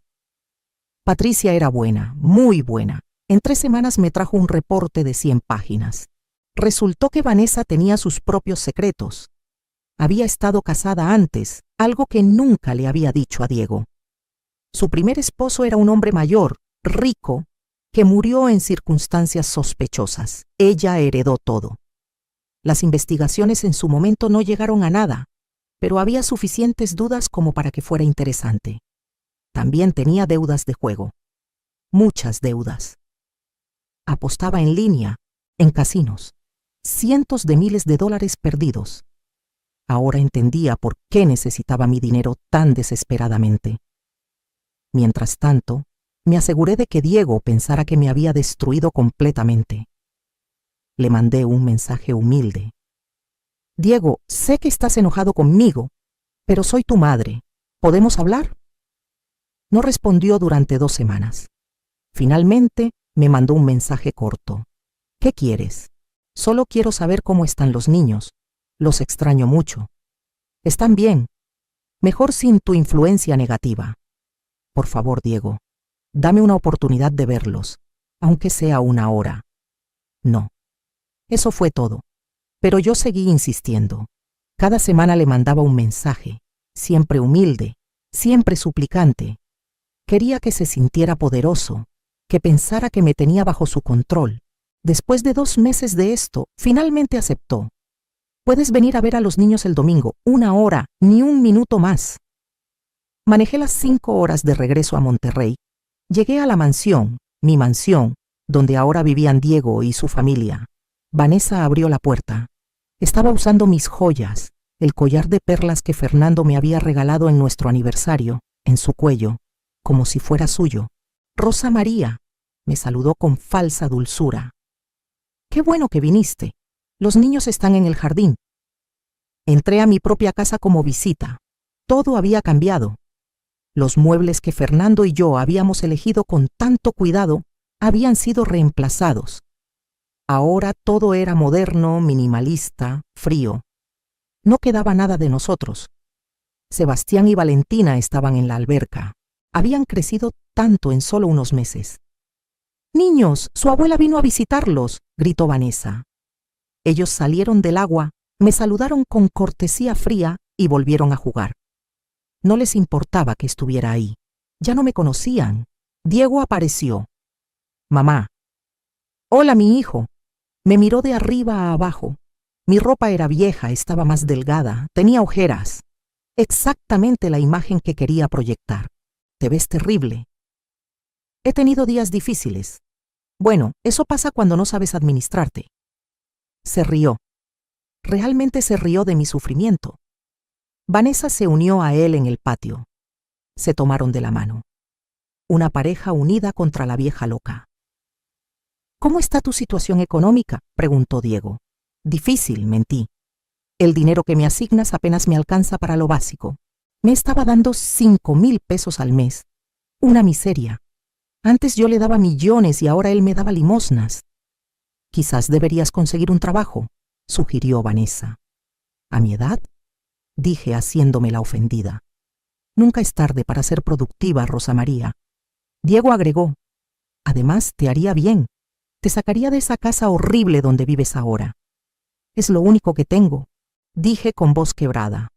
Patricia era buena, muy buena. En 3 semanas me trajo un reporte de 100 páginas. Resultó que Vanessa tenía sus propios secretos. Había estado casada antes, algo que nunca le había dicho a Diego. Su primer esposo era un hombre mayor, rico, que murió en circunstancias sospechosas. Ella heredó todo. Las investigaciones en su momento no llegaron a nada, pero había suficientes dudas como para que fuera interesante. También tenía deudas de juego. Muchas deudas. Apostaba en línea, en casinos. Cientos de miles de dólares perdidos. Ahora entendía por qué necesitaba mi dinero tan desesperadamente. Mientras tanto, me aseguré de que Diego pensara que me había destruido completamente. Le mandé un mensaje humilde. Diego, sé que estás enojado conmigo, pero soy tu madre. ¿Podemos hablar? No respondió durante 2 semanas. Finalmente, me mandó un mensaje corto. ¿Qué quieres? Solo quiero saber cómo están los niños. Los extraño mucho. Están bien. Mejor sin tu influencia negativa. Por favor, Diego, dame una oportunidad de verlos, aunque sea 1 hora. No. Eso fue todo. Pero yo seguí insistiendo. Cada semana le mandaba un mensaje, siempre humilde, siempre suplicante. Quería que se sintiera poderoso, que pensara que me tenía bajo su control. Después de 2 meses de esto, finalmente aceptó. Puedes venir a ver a los niños el domingo, 1 hora, ni 1 minuto más. Manejé las 5 horas de regreso a Monterrey. Llegué a la mansión, mi mansión, donde ahora vivían Diego y su familia. Vanessa abrió la puerta. Estaba usando mis joyas, el collar de perlas que Fernando me había regalado en nuestro aniversario, en su cuello, como si fuera suyo. Rosa María, me saludó con falsa dulzura. Qué bueno que viniste. Los niños están en el jardín. Entré a mi propia casa como visita. Todo había cambiado. Los muebles que Fernando y yo habíamos elegido con tanto cuidado habían sido reemplazados. Ahora todo era moderno, minimalista, frío. No quedaba nada de nosotros. Sebastián y Valentina estaban en la alberca. Habían crecido tanto en solo unos meses. «Niños, su abuela vino a visitarlos», gritó Vanessa. Ellos salieron del agua, me saludaron con cortesía fría y volvieron a jugar. No les importaba que estuviera ahí. Ya no me conocían. Diego apareció. «Mamá». «Hola, mi hijo». Me miró de arriba a abajo. Mi ropa era vieja, estaba más delgada, tenía ojeras. Exactamente la imagen que quería proyectar. «Te ves terrible». «He tenido días difíciles». «Bueno, eso pasa cuando no sabes administrarte». Se rió. Realmente se rió de mi sufrimiento. Vanessa se unió a él en el patio. Se tomaron de la mano. Una pareja unida contra la vieja loca. «¿Cómo está tu situación económica?», preguntó Diego. «Difícil», mentí. «El dinero que me asignas apenas me alcanza para lo básico. Me estaba dando 5,000 pesos al mes. Una miseria. Antes yo le daba millones y ahora él me daba limosnas». «Quizás deberías conseguir un trabajo», sugirió Vanessa. «¿A mi edad?», dije haciéndome la ofendida. «Nunca es tarde para ser productiva, Rosa María». Diego agregó: «Además, te haría bien. Te sacaría de esa casa horrible donde vives ahora». «Es lo único que tengo», dije con voz quebrada.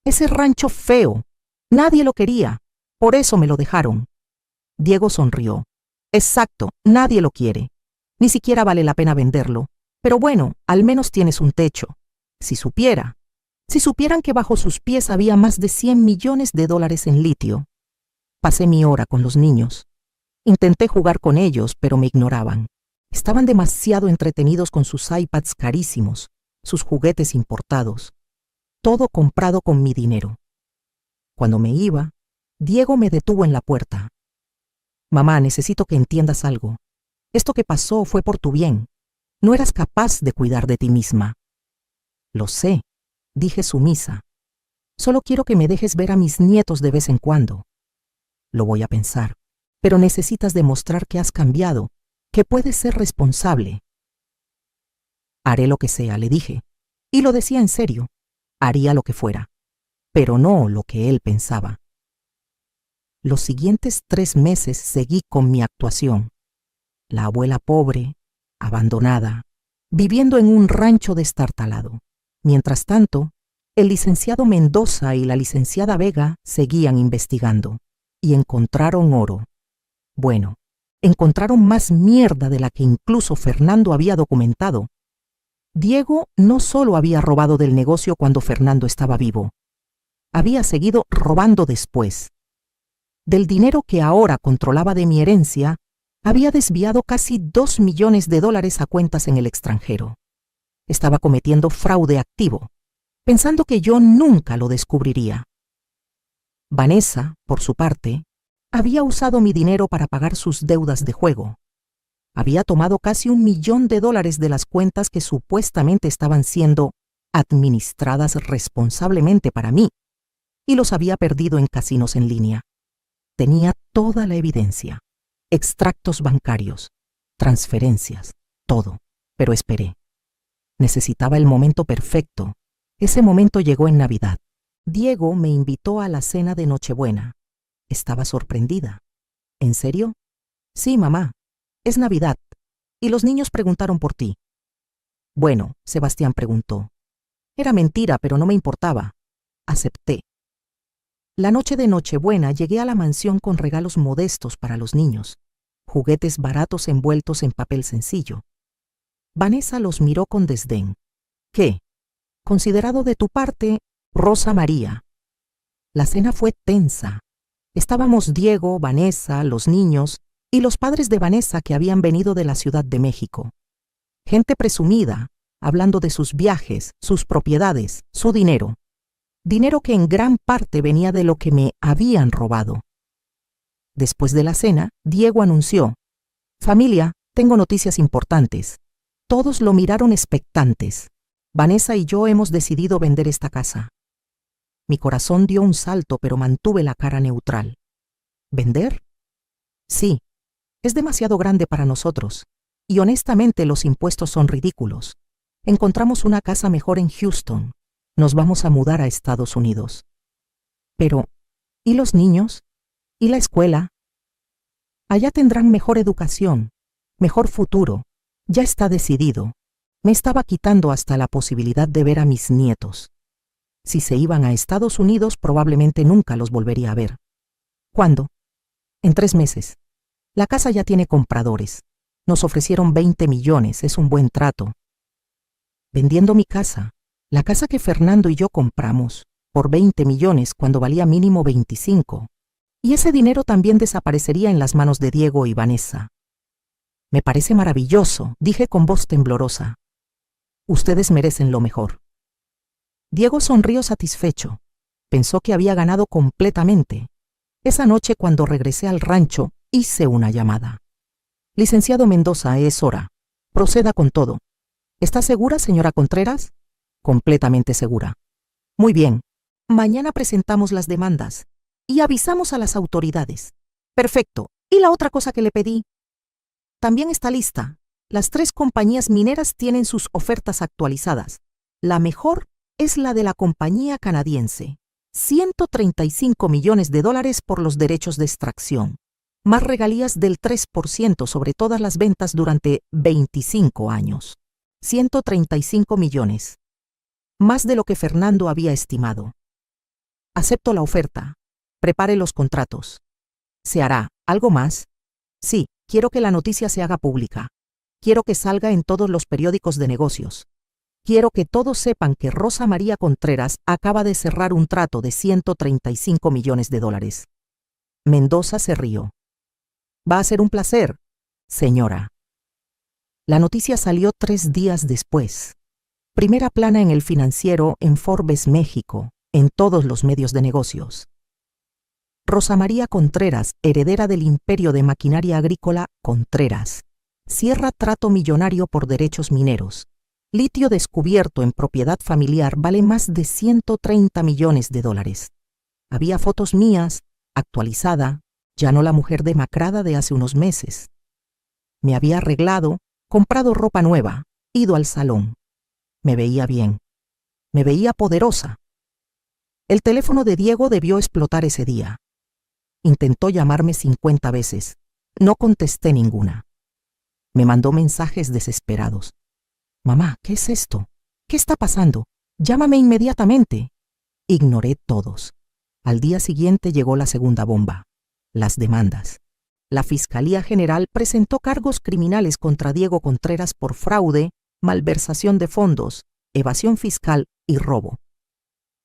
«Ese rancho feo. Nadie lo quería. Por eso me lo dejaron». Diego sonrió. «Exacto, nadie lo quiere. Ni siquiera vale la pena venderlo. Pero bueno, al menos tienes un techo. Si supieran que bajo sus pies había más de 100 millones de dólares en litio». Pasé mi hora con los niños. Intenté jugar con ellos, pero me ignoraban. Estaban demasiado entretenidos con sus iPads carísimos, sus juguetes importados. Todo comprado con mi dinero. Cuando me iba, Diego me detuvo en la puerta. «Mamá, necesito que entiendas algo. Esto que pasó fue por tu bien. No eras capaz de cuidar de ti misma». «Lo sé», dije sumisa. «Solo quiero que me dejes ver a mis nietos de vez en cuando». «Lo voy a pensar, pero necesitas demostrar que has cambiado, que puedes ser responsable». «Haré lo que sea», le dije, y lo decía en serio. Haría lo que fuera, pero no lo que él pensaba. Los siguientes 3 meses seguí con mi actuación. La abuela pobre, abandonada, viviendo en un rancho destartalado. Mientras tanto, el licenciado Mendoza y la licenciada Vega seguían investigando y encontraron oro. Bueno, encontraron más mierda de la que incluso Fernando había documentado. Diego no solo había robado del negocio cuando Fernando estaba vivo, había seguido robando después. Del dinero que ahora controlaba de mi herencia, había desviado casi 2 millones de dólares a cuentas en el extranjero. Estaba cometiendo fraude activo, pensando que yo nunca lo descubriría. Vanessa, por su parte, había usado mi dinero para pagar sus deudas de juego. Había tomado casi 1 millón de dólares de las cuentas que supuestamente estaban siendo administradas responsablemente para mí, y los había perdido en casinos en línea. Tenía toda la evidencia, extractos bancarios, transferencias, todo, pero esperé. Necesitaba el momento perfecto. Ese momento llegó en Navidad. Diego me invitó a la cena de Nochebuena. Estaba sorprendida. ¿En serio? Sí, mamá. Es Navidad. Y los niños preguntaron por ti. Bueno, Sebastián preguntó. Era mentira, pero no me importaba. Acepté. La noche de Nochebuena llegué a la mansión con regalos modestos para los niños, juguetes baratos envueltos en papel sencillo. Vanessa los miró con desdén. ¿Qué? Considerado de tu parte, Rosa María. La cena fue tensa. Estábamos Diego, Vanessa, los niños y los padres de Vanessa que habían venido de la Ciudad de México. Gente presumida, hablando de sus viajes, sus propiedades, su dinero. dinero que en gran parte venía de lo que me habían robado. Después de la cena, Diego anunció: «Familia, tengo noticias importantes». Todos lo miraron expectantes. Vanessa y yo hemos decidido vender esta casa. Mi corazón dio un salto, pero mantuve la cara neutral. ¿Vender? Sí, es demasiado grande para nosotros. Y honestamente los impuestos son ridículos. Encontramos una casa mejor en Houston. Nos vamos a mudar a Estados Unidos. Pero, ¿y los niños? ¿Y la escuela? Allá tendrán mejor educación, mejor futuro. Ya está decidido. Me estaba quitando hasta la posibilidad de ver a mis nietos. Si se iban a Estados Unidos, probablemente nunca los volvería a ver. ¿Cuándo? En 3 meses. La casa ya tiene compradores. Nos ofrecieron 20 millones, es un buen trato. Vendiendo mi casa, la casa que Fernando y yo compramos, por 20 millones cuando valía mínimo 25. Y ese dinero también desaparecería en las manos de Diego y Vanessa. Me parece maravilloso, dije con voz temblorosa. Ustedes merecen lo mejor. Diego sonrió satisfecho. Pensó que había ganado completamente. Esa noche, cuando regresé al rancho, hice una llamada. Licenciado Mendoza, es hora. Proceda con todo. ¿Está segura, señora Contreras? Completamente segura. Muy bien. Mañana presentamos las demandas y avisamos a las autoridades. Perfecto. ¿Y la otra cosa que le pedí? También está lista. Las 3 compañías mineras tienen sus ofertas actualizadas. La mejor es la de la compañía canadiense. $135 millones por los derechos de extracción, más regalías del 3% sobre todas las ventas durante 25 años. 135 millones. Más de lo que Fernando había estimado. Acepto la oferta. Prepare los contratos. ¿Se hará algo más? Sí, quiero que la noticia se haga pública. Quiero que salga en todos los periódicos de negocios. Quiero que todos sepan que Rosa María Contreras acaba de cerrar un trato de $135 millones. Mendoza se rió. Va a ser un placer, señora. La noticia salió 3 días después. Primera plana en El Financiero, en Forbes, México, en todos los medios de negocios. Rosa María Contreras, heredera del imperio de maquinaria agrícola Contreras, cierra trato millonario por derechos mineros. Litio descubierto en propiedad familiar vale más de $130 millones. Había fotos mías, actualizada, ya no la mujer demacrada de hace unos meses. Me había arreglado, comprado ropa nueva, ido al salón. Me veía bien. Me veía poderosa. El teléfono de Diego debió explotar ese día. Intentó llamarme 50 veces. No contesté ninguna. Me mandó mensajes desesperados. Mamá, ¿qué es esto? ¿Qué está pasando? Llámame inmediatamente. Ignoré todos. Al día siguiente llegó la segunda bomba. Las demandas. La Fiscalía General presentó cargos criminales contra Diego Contreras por fraude, malversación de fondos, evasión fiscal y robo.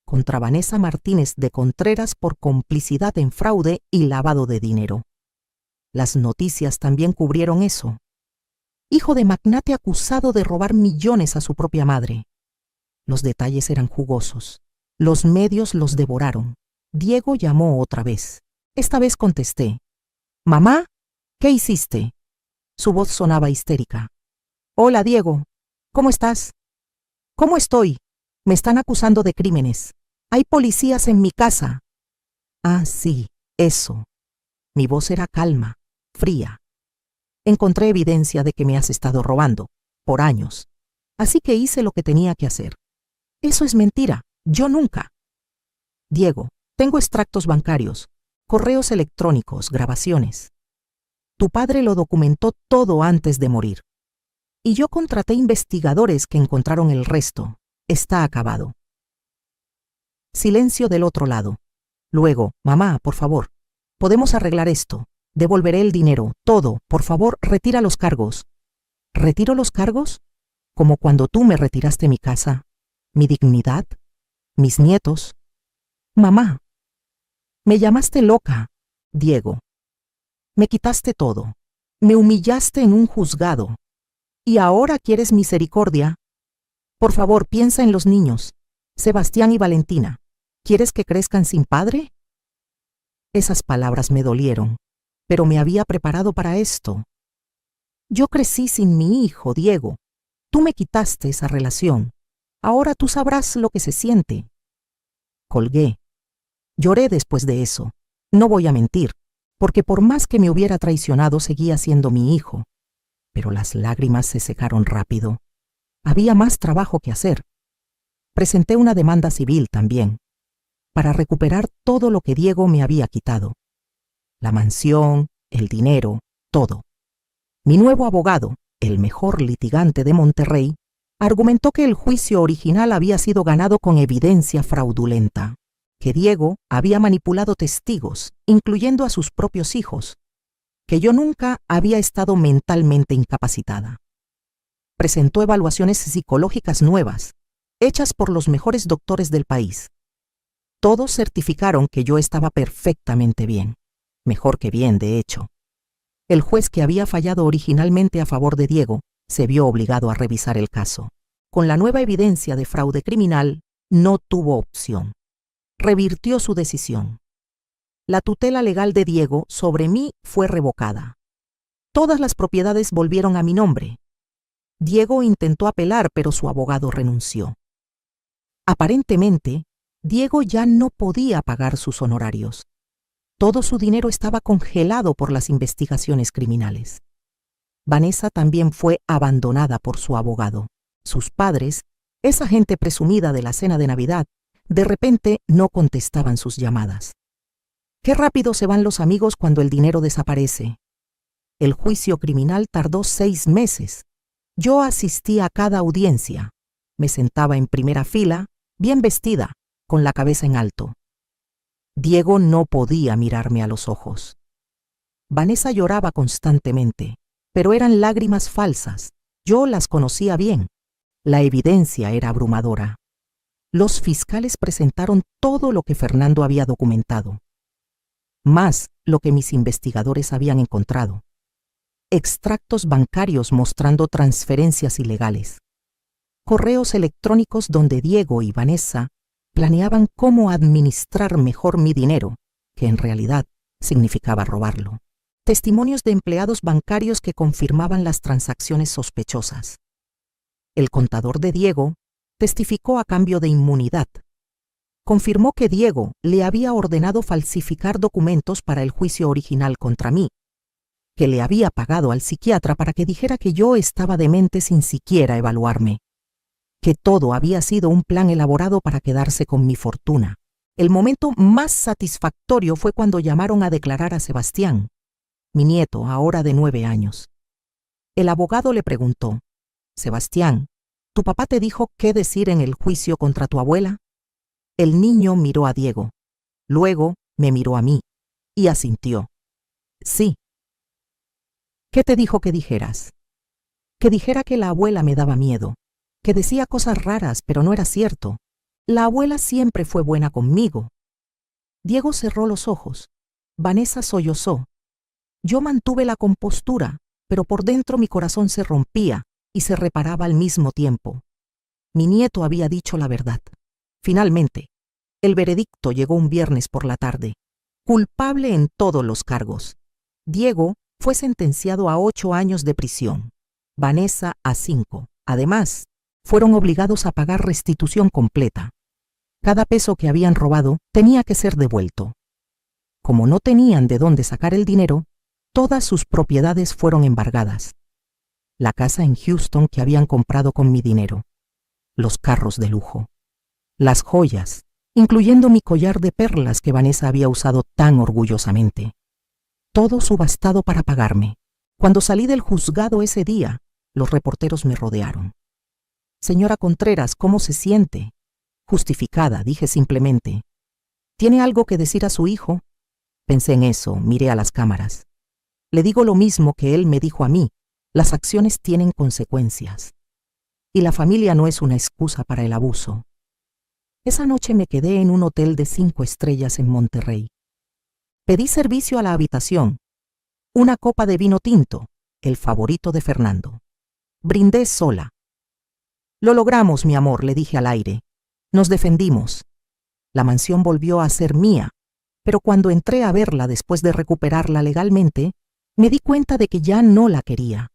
Contra Vanessa Martínez de Contreras por complicidad en fraude y lavado de dinero. Las noticias también cubrieron eso. Hijo de magnate acusado de robar millones a su propia madre. Los detalles eran jugosos. Los medios los devoraron. Diego llamó otra vez. Esta vez contesté. «Mamá, ¿qué hiciste?» Su voz sonaba histérica. «Hola, Diego. ¿Cómo estás?» «¿Cómo estoy? Me están acusando de crímenes. Hay policías en mi casa». «Ah, sí, eso». Mi voz era calma, fría. «Encontré evidencia de que me has estado robando, por años. Así que hice lo que tenía que hacer». «Eso es mentira. Yo nunca». «Diego, tengo extractos bancarios, correos electrónicos, grabaciones. Tu padre lo documentó todo antes de morir. Y yo contraté investigadores que encontraron el resto. Está acabado». Silencio del otro lado. Luego, «Mamá, por favor, podemos arreglar esto. Devolveré el dinero, todo. Por favor, retira los cargos». ¿Retiro los cargos? Como cuando tú me retiraste mi casa, mi dignidad, mis nietos. «Mamá, me llamaste loca, Diego. Me quitaste todo. Me humillaste en un juzgado. ¿Y ahora quieres misericordia? Por favor, piensa en los niños, Sebastián y Valentina. ¿Quieres que crezcan sin padre? Esas palabras me dolieron, pero me había preparado para esto. Yo crecí sin mi hijo, Diego. Tú me quitaste esa relación. Ahora tú sabrás lo que se siente. Colgué. Lloré después de eso. No voy a mentir, porque por más que me hubiera traicionado seguía siendo mi hijo. Pero las lágrimas se secaron rápido. Había más trabajo que hacer. Presenté una demanda civil también, para recuperar todo lo que Diego me había quitado. La mansión, el dinero, todo. Mi nuevo abogado, el mejor litigante de Monterrey, argumentó que el juicio original había sido ganado con evidencia fraudulenta, que Diego había manipulado testigos, incluyendo a sus propios hijos, que yo nunca había estado mentalmente incapacitada. Presentó evaluaciones psicológicas nuevas, hechas por los mejores doctores del país. Todos certificaron que yo estaba perfectamente bien, mejor que bien, de hecho. El juez que había fallado originalmente a favor de Diego se vio obligado a revisar el caso. Con la nueva evidencia de fraude criminal, no tuvo opción. Revirtió su decisión. La tutela legal de Diego sobre mí fue revocada. Todas las propiedades volvieron a mi nombre. Diego intentó apelar, pero su abogado renunció. Aparentemente, Diego ya no podía pagar sus honorarios. Todo su dinero estaba congelado por las investigaciones criminales. Vanessa también fue abandonada por su abogado. Sus padres, esa gente presumida de la cena de Navidad, de repente no contestaban sus llamadas. Qué rápido se van los amigos cuando el dinero desaparece. El juicio criminal tardó 6 meses. Yo asistí a cada audiencia. Me sentaba en primera fila, bien vestida, con la cabeza en alto. Diego no podía mirarme a los ojos. Vanessa lloraba constantemente, pero eran lágrimas falsas. Yo las conocía bien. La evidencia era abrumadora. Los fiscales presentaron todo lo que Fernando había documentado, más lo que mis investigadores habían encontrado. Extractos bancarios mostrando transferencias ilegales. Correos electrónicos donde Diego y Vanessa planeaban cómo administrar mejor mi dinero, que en realidad significaba robarlo. Testimonios de empleados bancarios que confirmaban las transacciones sospechosas. El contador de Diego testificó a cambio de inmunidad. Confirmó que Diego le había ordenado falsificar documentos para el juicio original contra mí, que le había pagado al psiquiatra para que dijera que yo estaba demente sin siquiera evaluarme, que todo había sido un plan elaborado para quedarse con mi fortuna. El momento más satisfactorio fue cuando llamaron a declarar a Sebastián, mi nieto, ahora de 9 años. El abogado le preguntó: «Sebastián, ¿tu papá te dijo qué decir en el juicio contra tu abuela?» El niño miró a Diego, luego me miró a mí y asintió. «Sí». «¿Qué te dijo que dijeras?» «Que dijera que la abuela me daba miedo, que decía cosas raras, pero no era cierto. La abuela siempre fue buena conmigo». Diego cerró los ojos. Vanessa sollozó. Yo mantuve la compostura, pero por dentro mi corazón se rompía y se reparaba al mismo tiempo. Mi nieto había dicho la verdad. Finalmente, el veredicto llegó un viernes por la tarde. Culpable en todos los cargos. Diego fue sentenciado a 8 años de prisión. Vanessa a 5. Además, fueron obligados a pagar restitución completa. Cada peso que habían robado tenía que ser devuelto. Como no tenían de dónde sacar el dinero, todas sus propiedades fueron embargadas. La casa en Houston que habían comprado con mi dinero, los carros de lujo, las joyas, incluyendo mi collar de perlas que Vanessa había usado tan orgullosamente. Todo subastado para pagarme. Cuando salí del juzgado ese día, los reporteros me rodearon. «Señora Contreras, ¿cómo se siente?» «Justificada», dije simplemente. «¿Tiene algo que decir a su hijo?» Pensé en eso, miré a las cámaras. Le digo lo mismo que él me dijo a mí: las acciones tienen consecuencias. Y la familia no es una excusa para el abuso. Esa noche me quedé en un hotel de 5 estrellas en Monterrey. Pedí servicio a la habitación. Una copa de vino tinto, el favorito de Fernando. Brindé sola. «Lo logramos, mi amor», le dije al aire. «Nos defendimos». La mansión volvió a ser mía, pero cuando entré a verla después de recuperarla legalmente, me di cuenta de que ya no la quería.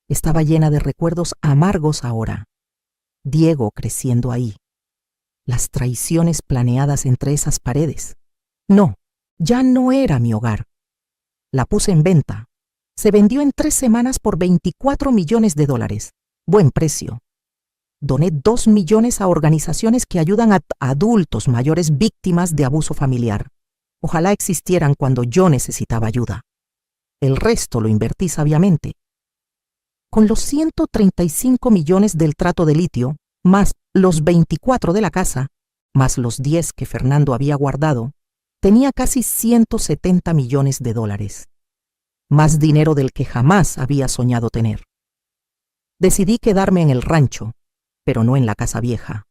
Estaba llena de recuerdos amargos ahora. Diego creciendo ahí. Las traiciones planeadas entre esas paredes. No, ya no era mi hogar. La puse en venta. Se vendió en 3 semanas por $24 millones. Buen precio. Doné 2 millones a organizaciones que ayudan a adultos mayores víctimas de abuso familiar. Ojalá existieran cuando yo necesitaba ayuda. El resto lo invertí sabiamente. Con los 135 millones del trato de litio, más los 24 de la casa, más los 10 que Fernando había guardado, tenía casi $170 millones. Más dinero del que jamás había soñado tener. Decidí quedarme en el rancho, pero no en la casa vieja.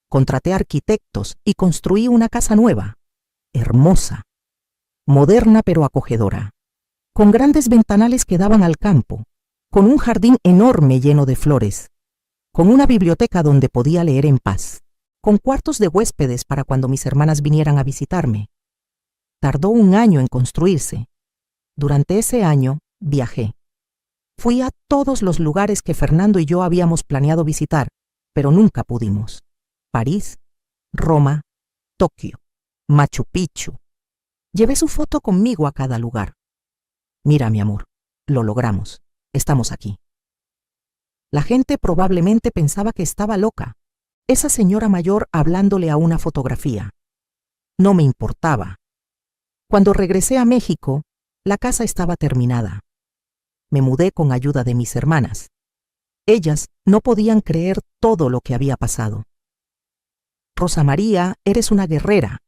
Contraté arquitectos y construí una casa nueva, hermosa, moderna pero acogedora, con grandes ventanales que daban al campo, con un jardín enorme lleno de flores, con una biblioteca donde podía leer en paz, con cuartos de huéspedes para cuando mis hermanas vinieran a visitarme. Tardó 1 año en construirse. Durante ese año viajé. Fui a todos los lugares que Fernando y yo habíamos planeado visitar, pero nunca pudimos. París, Roma, Tokio, Machu Picchu. Llevé su foto conmigo a cada lugar. Mira, mi amor, lo logramos. Estamos aquí. La gente probablemente pensaba que estaba loca. Esa señora mayor hablándole a una fotografía. No me importaba. Cuando regresé a México, la casa estaba terminada. Me mudé con ayuda de mis hermanas. Ellas no podían creer todo lo que había pasado. Rosa María, eres una guerrera,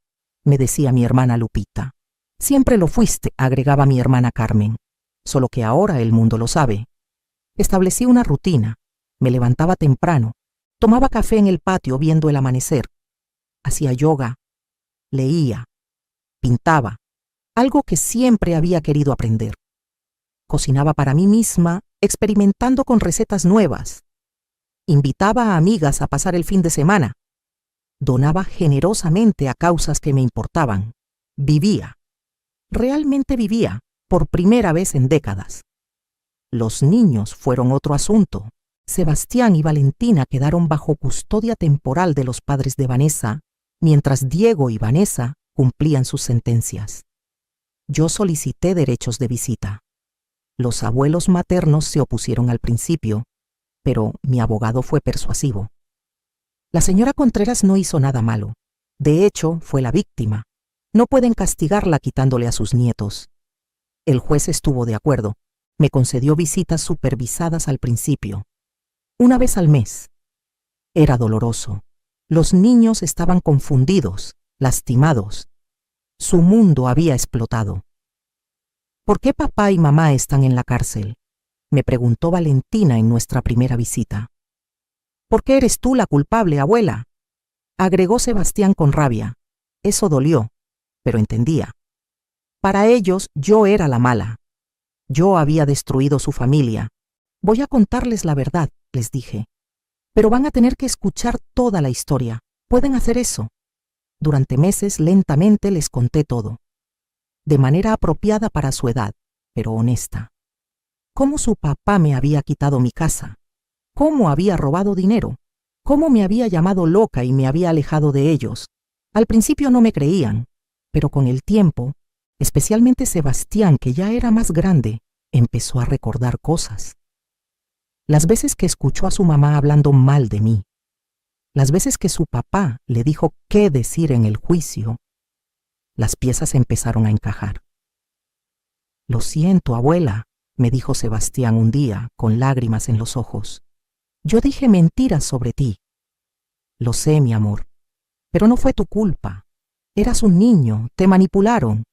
me decía mi hermana Lupita. Siempre lo fuiste, agregaba mi hermana Carmen. Solo que ahora el mundo lo sabe. Establecí una rutina. Me levantaba temprano. Tomaba café en el patio viendo el amanecer. Hacía yoga. Leía. Pintaba. Algo que siempre había querido aprender. Cocinaba para mí misma, experimentando con recetas nuevas. Invitaba a amigas a pasar el fin de semana. Donaba generosamente a causas que me importaban. Vivía. Realmente vivía, por primera vez en décadas. Los niños fueron otro asunto. Sebastián y Valentina quedaron bajo custodia temporal de los padres de Vanessa, mientras Diego y Vanessa cumplían sus sentencias. Yo solicité derechos de visita. Los abuelos maternos se opusieron al principio, pero mi abogado fue persuasivo. La señora Contreras no hizo nada malo. De hecho, fue la víctima. No pueden castigarla quitándole a sus nietos. El juez estuvo de acuerdo. Me concedió visitas supervisadas al principio. 1 vez al mes. Era doloroso. Los niños estaban confundidos, lastimados. Su mundo había explotado. ¿Por qué papá y mamá están en la cárcel?, me preguntó Valentina en nuestra primera visita. ¿Por qué eres tú la culpable, abuela?, agregó Sebastián con rabia. Eso dolió, pero entendía. Para ellos yo era la mala. Yo había destruido su familia. Voy a contarles la verdad, les dije. Pero van a tener que escuchar toda la historia. Pueden hacer eso. Durante meses lentamente les conté todo. De manera apropiada para su edad, pero honesta. Cómo su papá me había quitado mi casa. Cómo había robado dinero. Cómo me había llamado loca y me había alejado de ellos. Al principio no me creían, pero con el tiempo, especialmente Sebastián, que ya era más grande, empezó a recordar cosas. Las veces que escuchó a su mamá hablando mal de mí. Las veces que su papá le dijo qué decir en el juicio. Las piezas empezaron a encajar. Lo siento, abuela, me dijo Sebastián un día, con lágrimas en los ojos. Yo dije mentiras sobre ti. Lo sé, mi amor, pero no fue tu culpa. Eras un niño, te manipularon.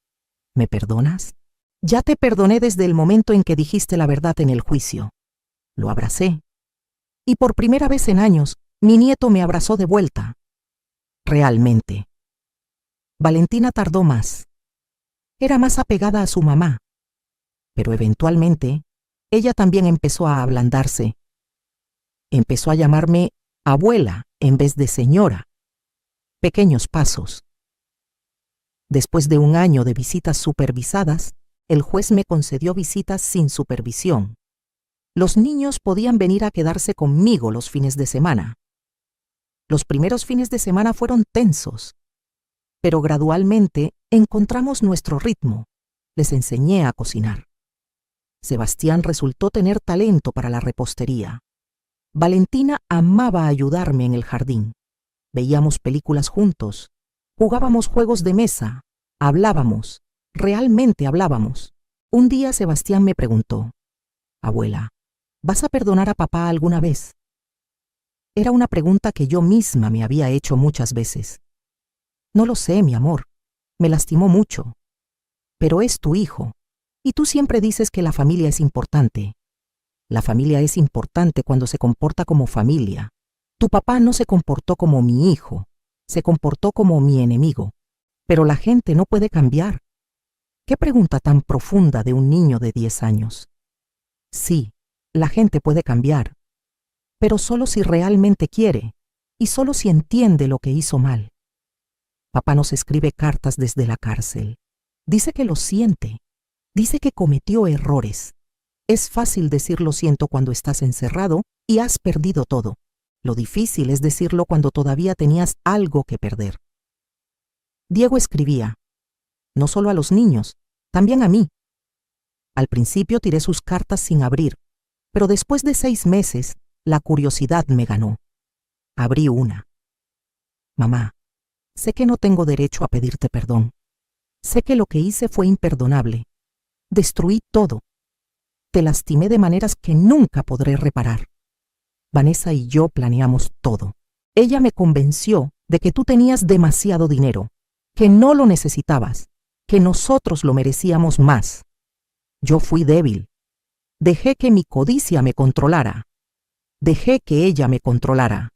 ¿Me perdonas? Ya te perdoné desde el momento en que dijiste la verdad en el juicio. Lo abracé. Y por primera vez en años, mi nieto me abrazó de vuelta. Realmente. Valentina tardó más. Era más apegada a su mamá. Pero eventualmente, ella también empezó a ablandarse. Empezó a llamarme abuela en vez de señora. pequeños pasos. Después de un año de visitas supervisadas, el juez me concedió visitas sin supervisión. Los niños podían venir a quedarse conmigo los fines de semana. Los primeros fines de semana fueron tensos, pero gradualmente encontramos nuestro ritmo. Les enseñé a cocinar. Sebastián resultó tener talento para la repostería. Valentina amaba ayudarme en el jardín. Veíamos películas juntos, jugábamos juegos de mesa, hablábamos, realmente hablábamos. Un día Sebastián me preguntó: «Abuela, ¿vas a perdonar a papá alguna vez?». Era una pregunta que yo misma me había hecho muchas veces. No lo sé, mi amor, me lastimó mucho. Pero es tu hijo, y tú siempre dices que la familia es importante. La familia es importante cuando se comporta como familia. Tu papá no se comportó como mi hijo, se comportó como mi enemigo. Pero la gente no puede cambiar. ¿Qué pregunta tan profunda de un niño de 10 años? Sí, la gente puede cambiar, pero solo si realmente quiere y solo si entiende lo que hizo mal. Papá nos escribe cartas desde la cárcel. Dice que lo siente. Dice que cometió errores. Es fácil decir lo siento cuando estás encerrado y has perdido todo. Lo difícil es decirlo cuando todavía tenías algo que perder. Diego escribía, no solo a los niños, también a mí. Al principio tiré sus cartas sin abrir, pero después de 6 meses, la curiosidad me ganó. Abrí una. Mamá, sé que no tengo derecho a pedirte perdón. Sé que lo que hice fue imperdonable. Destruí todo. Te lastimé de maneras que nunca podré reparar. Vanessa y yo planeamos todo. Ella me convenció de que tú tenías demasiado dinero, que no lo necesitabas, que nosotros lo merecíamos más. Yo fui débil. Dejé que mi codicia me controlara. Dejé que ella me controlara.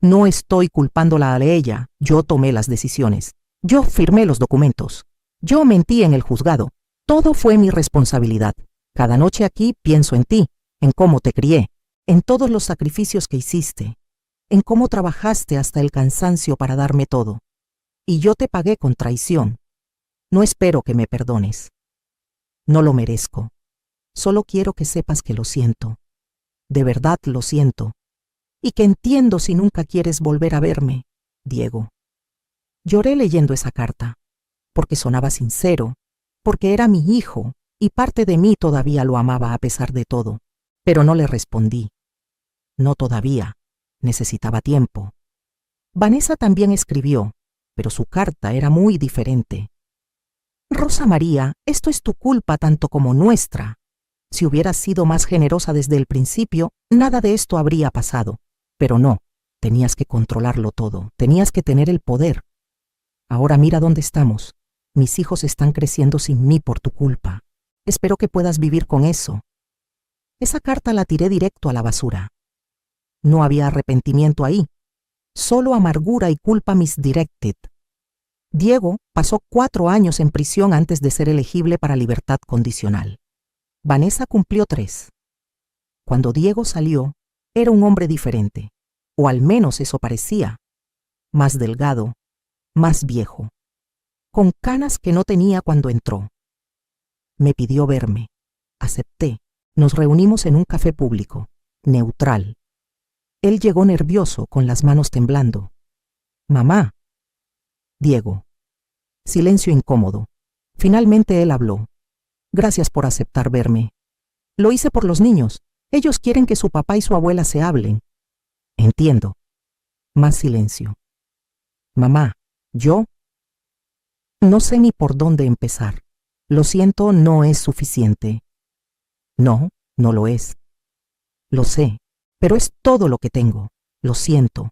No estoy culpándola a ella, yo tomé las decisiones. Yo firmé los documentos. Yo mentí en el juzgado. Todo fue mi responsabilidad. Cada noche aquí pienso en ti, en cómo te crié, en todos los sacrificios que hiciste, en cómo trabajaste hasta el cansancio para darme todo. Y yo te pagué con traición. No espero que me perdones. No lo merezco. Solo quiero que sepas que lo siento. De verdad lo siento. Y que entiendo si nunca quieres volver a verme, Diego. Lloré leyendo esa carta, porque sonaba sincero, porque era mi hijo, y parte de mí todavía lo amaba a pesar de todo. Pero no le respondí. No todavía. Necesitaba tiempo. Vanessa también escribió, pero su carta era muy diferente. Rosa María, esto es tu culpa tanto como nuestra. Si hubieras sido más generosa desde el principio, nada de esto habría pasado. Pero no, tenías que controlarlo todo, tenías que tener el poder. Ahora mira dónde estamos. Mis hijos están creciendo sin mí por tu culpa. Espero que puedas vivir con eso. Esa carta la tiré directo a la basura. No había arrepentimiento ahí, solo amargura y culpa misdirected. Diego pasó 4 años en prisión antes de ser elegible para libertad condicional. Vanessa cumplió 3. Cuando Diego salió, era un hombre diferente, o al menos eso parecía. Más delgado, más viejo, con canas que no tenía cuando entró. Me pidió verme. Acepté. Nos reunimos en un café público, neutral. Él llegó nervioso, con las manos temblando. «Mamá». Diego. Silencio incómodo. Finalmente él habló. «Gracias por aceptar verme. Lo hice por los niños. Ellos quieren que su papá y su abuela se hablen». «Entiendo». Más silencio. «Mamá, yo no sé ni por dónde empezar. Lo siento, no es suficiente». «No, no lo es. Lo sé, pero es todo lo que tengo. Lo siento.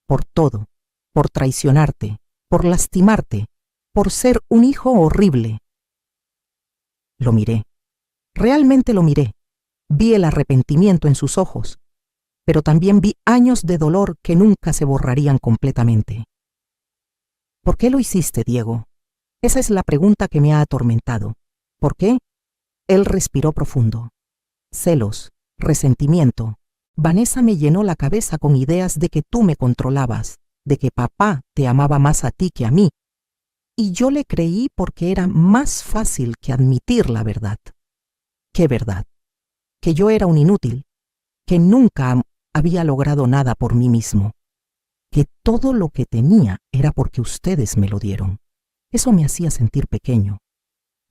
Por todo. Por traicionarte. Por lastimarte. Por ser un hijo horrible». Lo miré. Realmente lo miré. Vi el arrepentimiento en sus ojos, pero también vi años de dolor que nunca se borrarían completamente. «¿Por qué lo hiciste, Diego?». Esa es la pregunta que me ha atormentado. ¿Por qué? Él respiró profundo. Celos, resentimiento. Vanessa me llenó la cabeza con ideas de que tú me controlabas, de que papá te amaba más a ti que a mí, y yo le creí porque era más fácil que admitir la verdad. ¿Qué verdad? Que yo era un inútil, que nunca había logrado nada por mí mismo, que todo lo que tenía era porque ustedes me lo dieron. Eso me hacía sentir pequeño,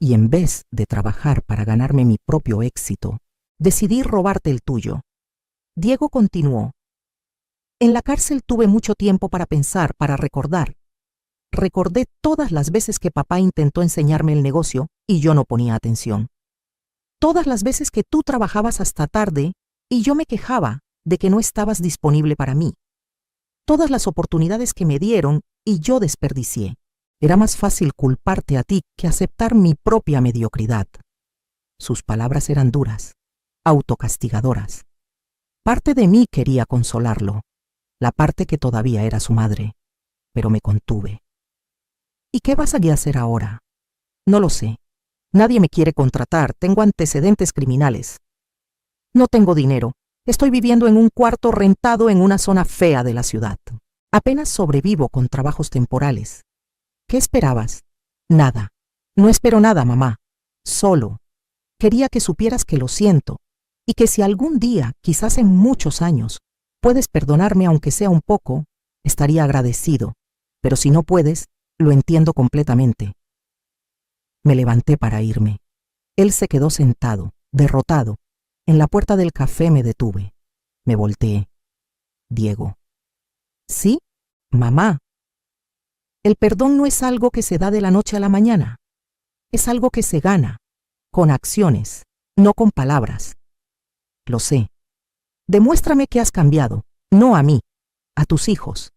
y en vez de trabajar para ganarme mi propio éxito, decidí robarte el tuyo. Diego continuó. En la cárcel tuve mucho tiempo para pensar, para recordar. Recordé todas las veces que papá intentó enseñarme el negocio y yo no ponía atención. Todas las veces que tú trabajabas hasta tarde y yo me quejaba de que no estabas disponible para mí. Todas las oportunidades que me dieron y yo desperdicié. Era más fácil culparte a ti que aceptar mi propia mediocridad. Sus palabras eran duras, autocastigadoras. Parte de mí quería consolarlo, la parte que todavía era su madre, pero me contuve. ¿Y qué vas a hacer ahora? No lo sé. Nadie me quiere contratar, tengo antecedentes criminales. No tengo dinero, estoy viviendo en un cuarto rentado en una zona fea de la ciudad. Apenas sobrevivo con trabajos temporales. ¿Qué esperabas? Nada. No espero nada, mamá. Solo. Quería que supieras que lo siento, y que si algún día, quizás en muchos años, puedes perdonarme aunque sea un poco, estaría agradecido. Pero si no puedes, lo entiendo completamente. Me levanté para irme. Él se quedó sentado, derrotado. En la puerta del café me detuve. Me volteé. Diego. ¿Sí? Mamá. El perdón no es algo que se da de la noche a la mañana. Es algo que se gana, con acciones, no con palabras. Lo sé. Demuéstrame que has cambiado, no a mí, a tus hijos.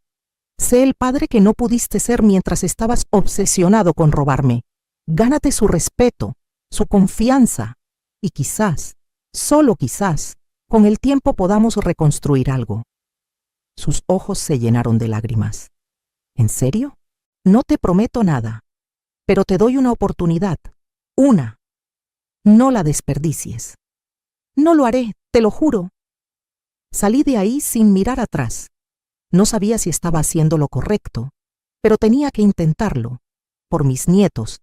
Sé el padre que no pudiste ser mientras estabas obsesionado con robarme. Gánate su respeto, su confianza, y quizás, solo quizás, con el tiempo podamos reconstruir algo. Sus ojos se llenaron de lágrimas. ¿En serio? No te prometo nada, pero te doy una oportunidad. Una. No la desperdicies. No lo haré, te lo juro. Salí de ahí sin mirar atrás. No sabía si estaba haciendo lo correcto, pero tenía que intentarlo, por mis nietos,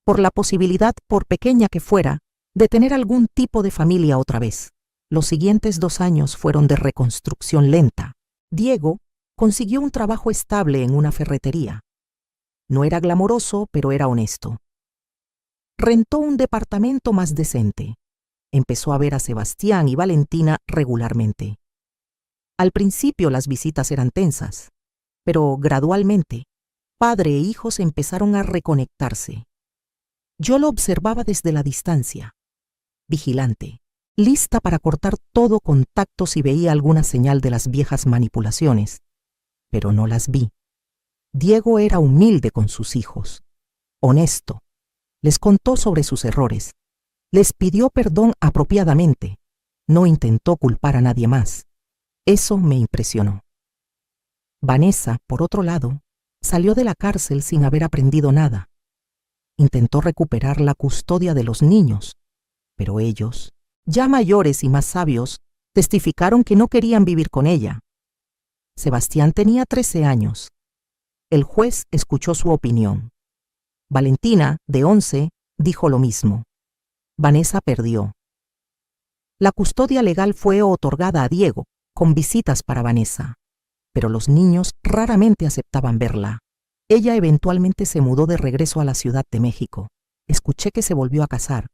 por la posibilidad, por pequeña que fuera, de tener algún tipo de familia otra vez. Los siguientes 2 años fueron de reconstrucción lenta. Diego consiguió un trabajo estable en una ferretería. No era glamoroso, pero era honesto. Rentó un departamento más decente. Empezó a ver a Sebastián y Valentina regularmente. Al principio las visitas eran tensas, pero gradualmente, padre e hijos empezaron a reconectarse. Yo lo observaba desde la distancia, vigilante, lista para cortar todo contacto si veía alguna señal de las viejas manipulaciones, pero no las vi. Diego era humilde con sus hijos, honesto, les contó sobre sus errores, les pidió perdón apropiadamente, no intentó culpar a nadie más. Eso me impresionó. Vanessa, por otro lado, salió de la cárcel sin haber aprendido nada. Intentó recuperar la custodia de los niños, pero ellos, ya mayores y más sabios, testificaron que no querían vivir con ella. Sebastián tenía 13 años. El juez escuchó su opinión. Valentina, de 11, dijo lo mismo. Vanessa perdió. La custodia legal fue otorgada a Diego, con visitas para Vanessa, pero los niños raramente aceptaban verla. Ella eventualmente se mudó de regreso a la Ciudad de México. Escuché que se volvió a casar,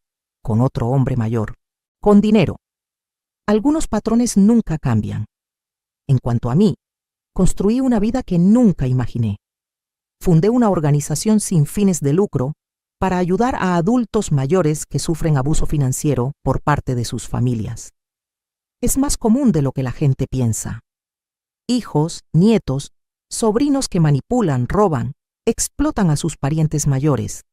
con otro hombre mayor, con dinero. Algunos patrones nunca cambian. En cuanto a mí, construí una vida que nunca imaginé. Fundé una organización sin fines de lucro para ayudar a adultos mayores que sufren abuso financiero por parte de sus familias. Es más común de lo que la gente piensa. Hijos, nietos, sobrinos que manipulan, roban, explotan a sus parientes mayores.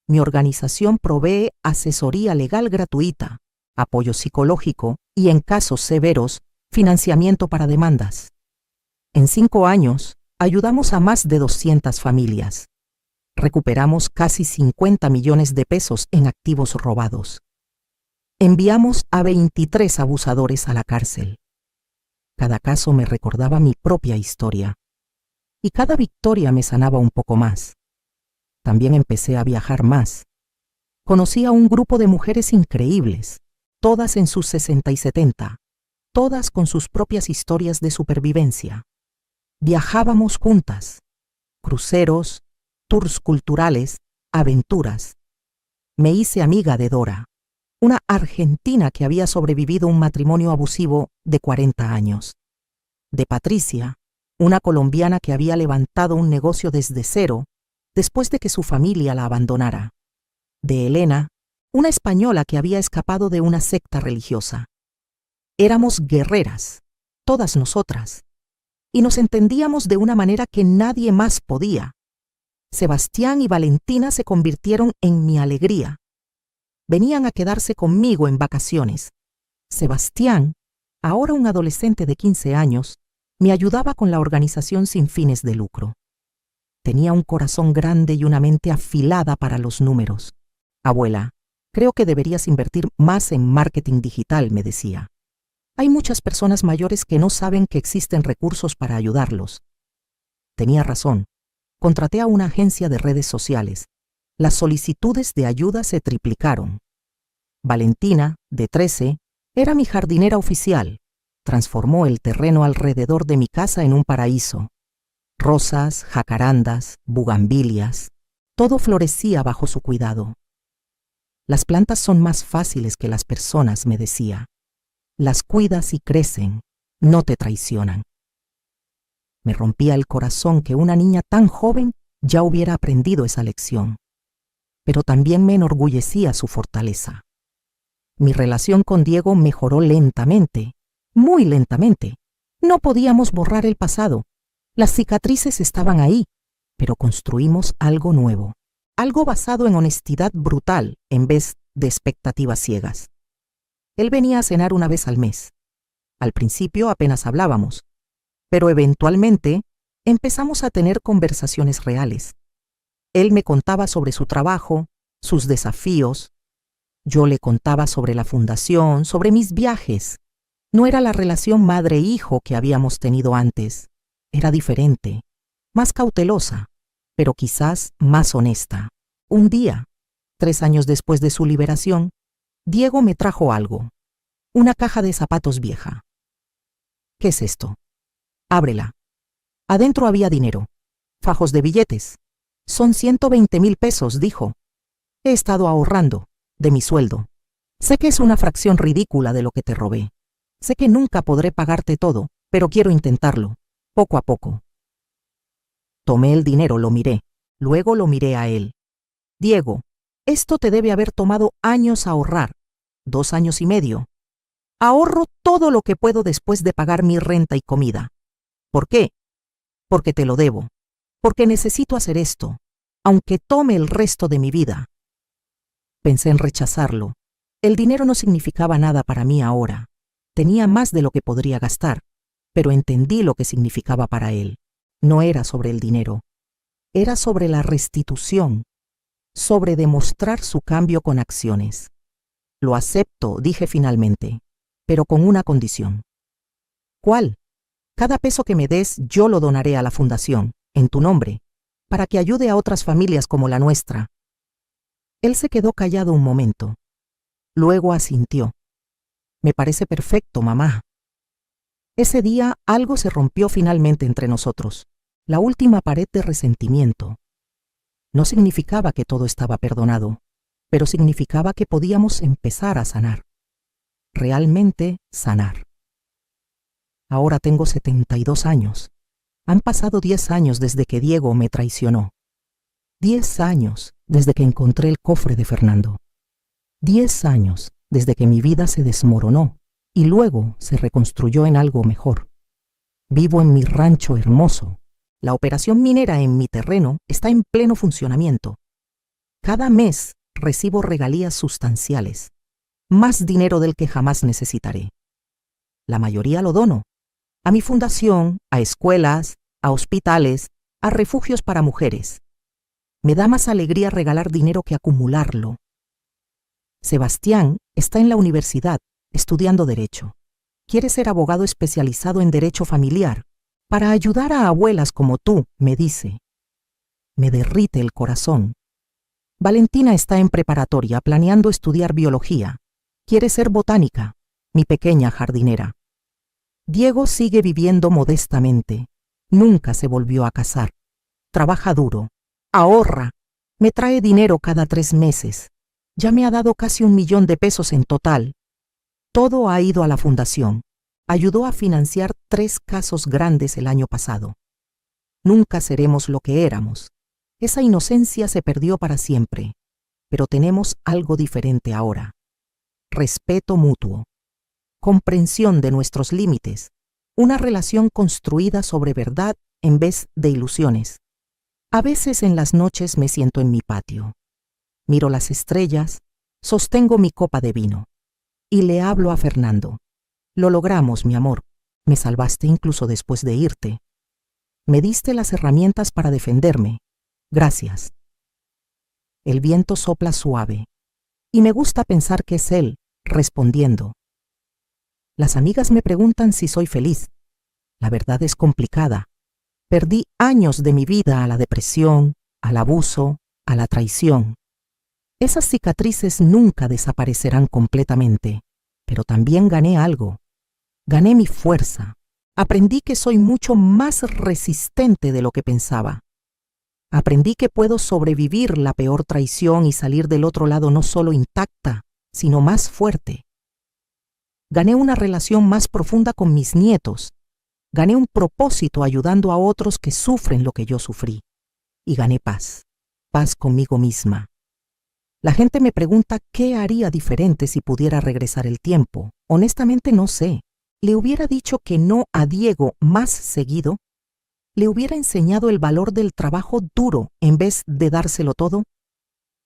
Mi organización provee asesoría legal gratuita, apoyo psicológico y, en casos severos, financiamiento para demandas. En 5 años, ayudamos a más de 200 familias. Recuperamos casi 50 millones de pesos en activos robados. Enviamos a 23 abusadores a la cárcel. Cada caso me recordaba mi propia historia. y cada victoria me sanaba un poco más. También empecé a viajar más. Conocí a un grupo de mujeres increíbles, todas en sus 60 y 70, todas con sus propias historias de supervivencia. Viajábamos juntas, cruceros, tours culturales, aventuras. Me hice amiga de Dora, una argentina que había sobrevivido a un matrimonio abusivo de 40 años. De Patricia, una colombiana que había levantado un negocio desde cero después de que su familia la abandonara. De Elena, una española que había escapado de una secta religiosa. Éramos guerreras, todas nosotras, y nos entendíamos de una manera que nadie más podía. Sebastián y Valentina se convirtieron en mi alegría. Venían a quedarse conmigo en vacaciones. Sebastián, ahora un adolescente de 15 años, me ayudaba con la organización sin fines de lucro. Tenía un corazón grande y una mente afilada para los números. Abuela, creo que deberías invertir más en marketing digital, me decía. Hay muchas personas mayores que no saben que existen recursos para ayudarlos. Tenía razón. Contraté a una agencia de redes sociales. Las solicitudes de ayuda se triplicaron. Valentina, de 13, era mi jardinera oficial. Transformó el terreno alrededor de mi casa en un paraíso. Rosas, jacarandas, bugambilias, todo florecía bajo su cuidado. Las plantas son más fáciles que las personas, me decía. Las cuidas y crecen, no te traicionan. Me rompía el corazón que una niña tan joven ya hubiera aprendido esa lección. Pero también me enorgullecía su fortaleza. Mi relación con Diego mejoró lentamente, muy lentamente. No podíamos borrar el pasado. Las cicatrices estaban ahí, pero construimos algo nuevo. Algo basado en honestidad brutal en vez de expectativas ciegas. Él venía a cenar una vez al mes. Al principio apenas hablábamos, pero eventualmente empezamos a tener conversaciones reales. Él me contaba sobre su trabajo, sus desafíos. Yo le contaba sobre la fundación, sobre mis viajes. No era la relación madre-hijo que habíamos tenido antes. Era diferente, más cautelosa, pero quizás más honesta. Un día, 3 años después de su liberación, Diego me trajo algo. Una caja de zapatos vieja. ¿Qué es esto? Ábrela. Adentro había dinero, fajos de billetes. Son 120,000 pesos, dijo. He estado ahorrando, de mi sueldo. Sé que es una fracción ridícula de lo que te robé. Sé que nunca podré pagarte todo, pero quiero intentarlo, poco a poco. Tomé el dinero, lo miré. Luego lo miré a él. Diego, esto te debe haber tomado años ahorrar. 2 años y medio. Ahorro todo lo que puedo después de pagar mi renta y comida. ¿Por qué? Porque te lo debo. Porque necesito hacer esto, aunque tome el resto de mi vida. Pensé en rechazarlo. El dinero no significaba nada para mí ahora. Tenía más de lo que podría gastar, pero entendí lo que significaba para él. No era sobre el dinero. Era sobre la restitución, sobre demostrar su cambio con acciones. Lo acepto, dije finalmente, pero con una condición. ¿Cuál? Cada peso que me des yo lo donaré a la fundación, en tu nombre, para que ayude a otras familias como la nuestra. Él se quedó callado un momento. Luego asintió. Me parece perfecto, mamá. Ese día algo se rompió finalmente entre nosotros. La última pared de resentimiento. No significaba que todo estaba perdonado, pero significaba que podíamos empezar a sanar. Realmente sanar. Ahora tengo 72 años. Han pasado 10 años desde que Diego me traicionó. 10 años desde que encontré el cofre de Fernando. 10 años desde que mi vida se desmoronó y luego se reconstruyó en algo mejor. Vivo en mi rancho hermoso. La operación minera en mi terreno está en pleno funcionamiento. Cada mes recibo regalías sustanciales, más dinero del que jamás necesitaré. La mayoría lo dono, a mi fundación, a escuelas, a hospitales, a refugios para mujeres. Me da más alegría regalar dinero que acumularlo. Sebastián está en la universidad, estudiando Derecho. Quiere ser abogado especializado en Derecho Familiar, para ayudar a abuelas como tú, me dice. Me derrite el corazón. Valentina está en preparatoria planeando estudiar biología. Quiere ser botánica, mi pequeña jardinera. Diego sigue viviendo modestamente. Nunca se volvió a casar. Trabaja duro. Ahorra. Me trae dinero cada 3 meses. Ya me ha dado casi 1.000.000 de pesos en total. Todo ha ido a la fundación. Ayudó a financiar 3 casos grandes el año pasado. Nunca seremos lo que éramos. Esa inocencia se perdió para siempre. Pero tenemos algo diferente ahora. Respeto mutuo. Comprensión de nuestros límites. Una relación construida sobre verdad en vez de ilusiones. A veces en las noches me siento en mi patio. Miro las estrellas, sostengo mi copa de vino y le hablo a Fernando. Lo logramos, mi amor. Me salvaste incluso después de irte. Me diste las herramientas para defenderme. Gracias. El viento sopla suave y me gusta pensar que es él respondiendo. Las amigas me preguntan si soy feliz. La verdad es complicada. Perdí años de mi vida a la depresión, al abuso, a la traición. Esas cicatrices nunca desaparecerán completamente, pero también gané algo. Gané mi fuerza. Aprendí que soy mucho más resistente de lo que pensaba. Aprendí que puedo sobrevivir la peor traición y salir del otro lado no solo intacta, sino más fuerte. Gané una relación más profunda con mis nietos. Gané un propósito ayudando a otros que sufren lo que yo sufrí. Y gané paz. Paz conmigo misma. La gente me pregunta qué haría diferente si pudiera regresar el tiempo. Honestamente no sé. ¿Le hubiera dicho que no a Diego más seguido? ¿Le hubiera enseñado el valor del trabajo duro en vez de dárselo todo?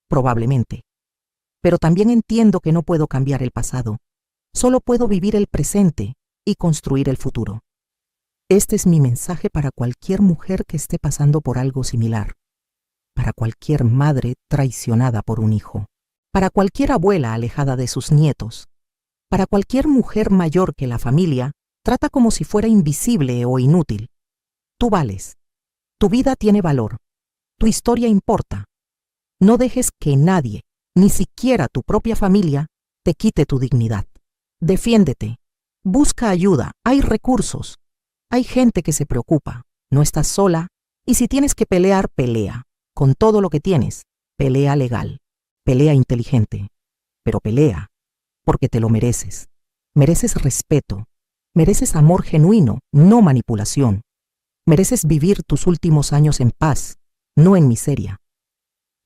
Probablemente. Pero también entiendo que no puedo cambiar el pasado. Solo puedo vivir el presente y construir el futuro. Este es mi mensaje para cualquier mujer que esté pasando por algo similar. Para cualquier madre traicionada por un hijo. Para cualquier abuela alejada de sus nietos. Para cualquier mujer mayor que la familia trata como si fuera invisible o inútil. Tú vales. Tu vida tiene valor. Tu historia importa. No dejes que nadie, ni siquiera tu propia familia, te quite tu dignidad. Defiéndete. Busca ayuda. Hay recursos. Hay gente que se preocupa. No estás sola. Y si tienes que pelear, pelea. Con todo lo que tienes. Pelea legal. Pelea inteligente. Pero pelea. Porque te lo mereces. Mereces respeto. Mereces amor genuino, no manipulación. Mereces vivir tus últimos años en paz, no en miseria.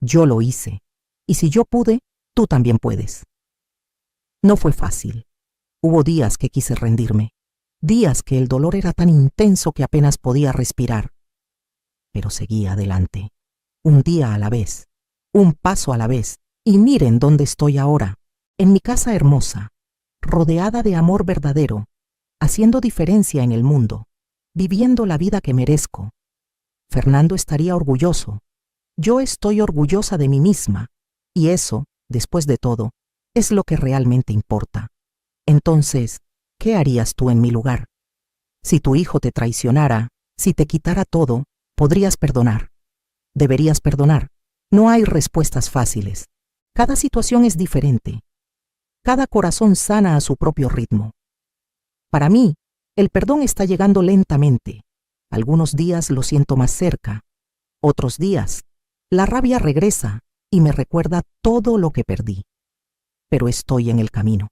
Yo lo hice. Y si yo pude, tú también puedes. No fue fácil. Hubo días que quise rendirme. Días que el dolor era tan intenso que apenas podía respirar. Pero seguí adelante. Un día a la vez. Un paso a la vez. Y miren dónde estoy ahora. En mi casa hermosa. Rodeada de amor verdadero. Haciendo diferencia en el mundo. Viviendo la vida que merezco. Fernando estaría orgulloso. Yo estoy orgullosa de mí misma. Y eso, después de todo, es lo que realmente importa. Entonces, ¿qué harías tú en mi lugar? Si tu hijo te traicionara, si te quitara todo, podrías perdonar. Deberías perdonar. No hay respuestas fáciles. Cada situación es diferente. Cada corazón sana a su propio ritmo. Para mí, el perdón está llegando lentamente. Algunos días lo siento más cerca. Otros días, la rabia regresa y me recuerda todo lo que perdí. Pero estoy en el camino.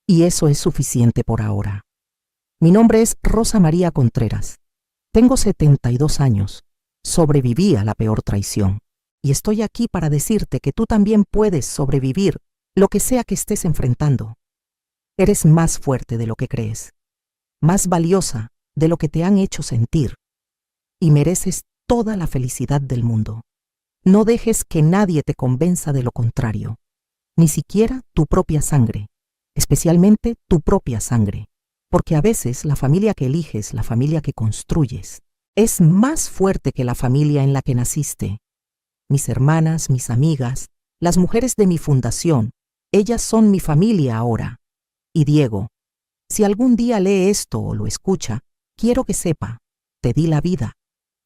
Y eso es suficiente por ahora. Mi nombre es Rosa María Contreras. Tengo 72 años. Sobreviví a la peor traición. Y estoy aquí para decirte que tú también puedes sobrevivir lo que sea que estés enfrentando. Eres más fuerte de lo que crees. Más valiosa de lo que te han hecho sentir. Y mereces toda la felicidad del mundo. No dejes que nadie te convenza de lo contrario. Ni siquiera tu propia sangre. Especialmente tu propia sangre. Porque a veces la familia que eliges, la familia que construyes, es más fuerte que la familia en la que naciste. Mis hermanas, mis amigas, las mujeres de mi fundación, ellas son mi familia ahora. Y Diego, si algún día lee esto o lo escucha, quiero que sepa, te di la vida,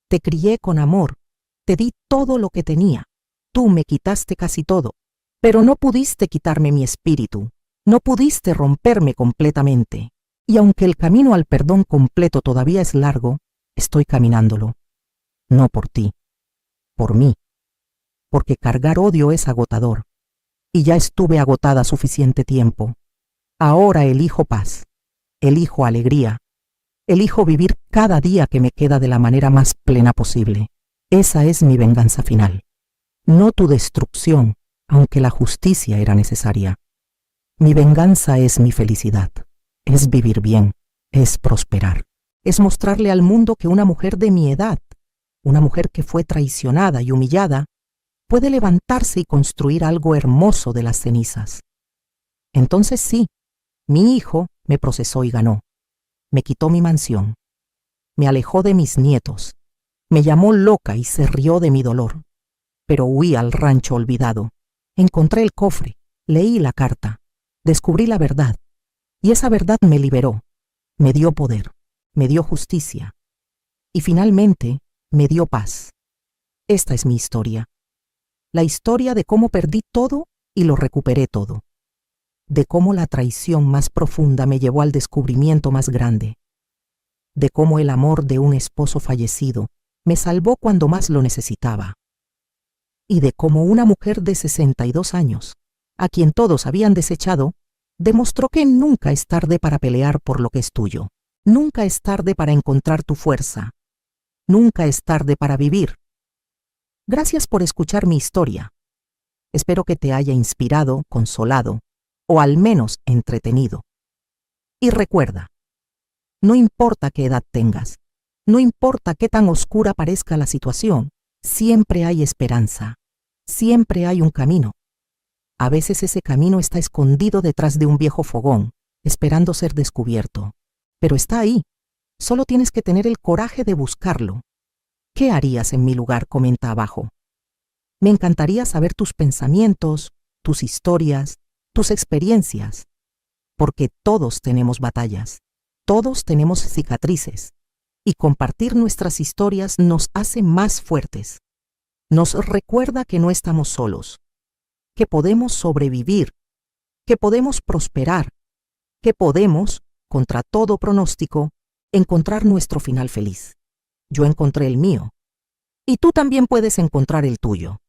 te crié con amor, te di todo lo que tenía. Tú me quitaste casi todo, pero no pudiste quitarme mi espíritu, no pudiste romperme completamente. Y aunque el camino al perdón completo todavía es largo, estoy caminándolo. No por ti, por mí. Porque cargar odio es agotador. Y ya estuve agotada suficiente tiempo. Ahora elijo paz, elijo alegría, elijo vivir cada día que me queda de la manera más plena posible. Esa es mi venganza final. No tu destrucción, aunque la justicia era necesaria. Mi venganza es mi felicidad. Es vivir bien, es prosperar. Es mostrarle al mundo que una mujer de mi edad, una mujer que fue traicionada y humillada, puede levantarse y construir algo hermoso de las cenizas. Entonces sí, mi hijo me procesó y ganó. Me quitó mi mansión. Me alejó de mis nietos. Me llamó loca y se rió de mi dolor. Pero huí al rancho olvidado. Encontré el cofre, leí la carta, descubrí la verdad. Y esa verdad me liberó, me dio poder, me dio justicia. Y finalmente me dio paz. Esta es mi historia. La historia de cómo perdí todo y lo recuperé todo. De cómo la traición más profunda me llevó al descubrimiento más grande. De cómo el amor de un esposo fallecido me salvó cuando más lo necesitaba. Y de cómo una mujer de 62 años, a quien todos habían desechado, demostró que nunca es tarde para pelear por lo que es tuyo. Nunca es tarde para encontrar tu fuerza. Nunca es tarde para vivir. Gracias por escuchar mi historia. Espero que te haya inspirado, consolado, o al menos entretenido. Y recuerda, no importa qué edad tengas, no importa qué tan oscura parezca la situación, siempre hay esperanza, siempre hay un camino. A veces ese camino está escondido detrás de un viejo fogón, esperando ser descubierto. Pero está ahí. Solo tienes que tener el coraje de buscarlo. ¿Qué harías en mi lugar? Comenta abajo. Me encantaría saber tus pensamientos, tus historias, tus experiencias. Porque todos tenemos batallas, todos tenemos cicatrices. Y compartir nuestras historias nos hace más fuertes. Nos recuerda que no estamos solos, que podemos sobrevivir, que podemos prosperar, que podemos, contra todo pronóstico, encontrar nuestro final feliz. Yo encontré el mío, y tú también puedes encontrar el tuyo.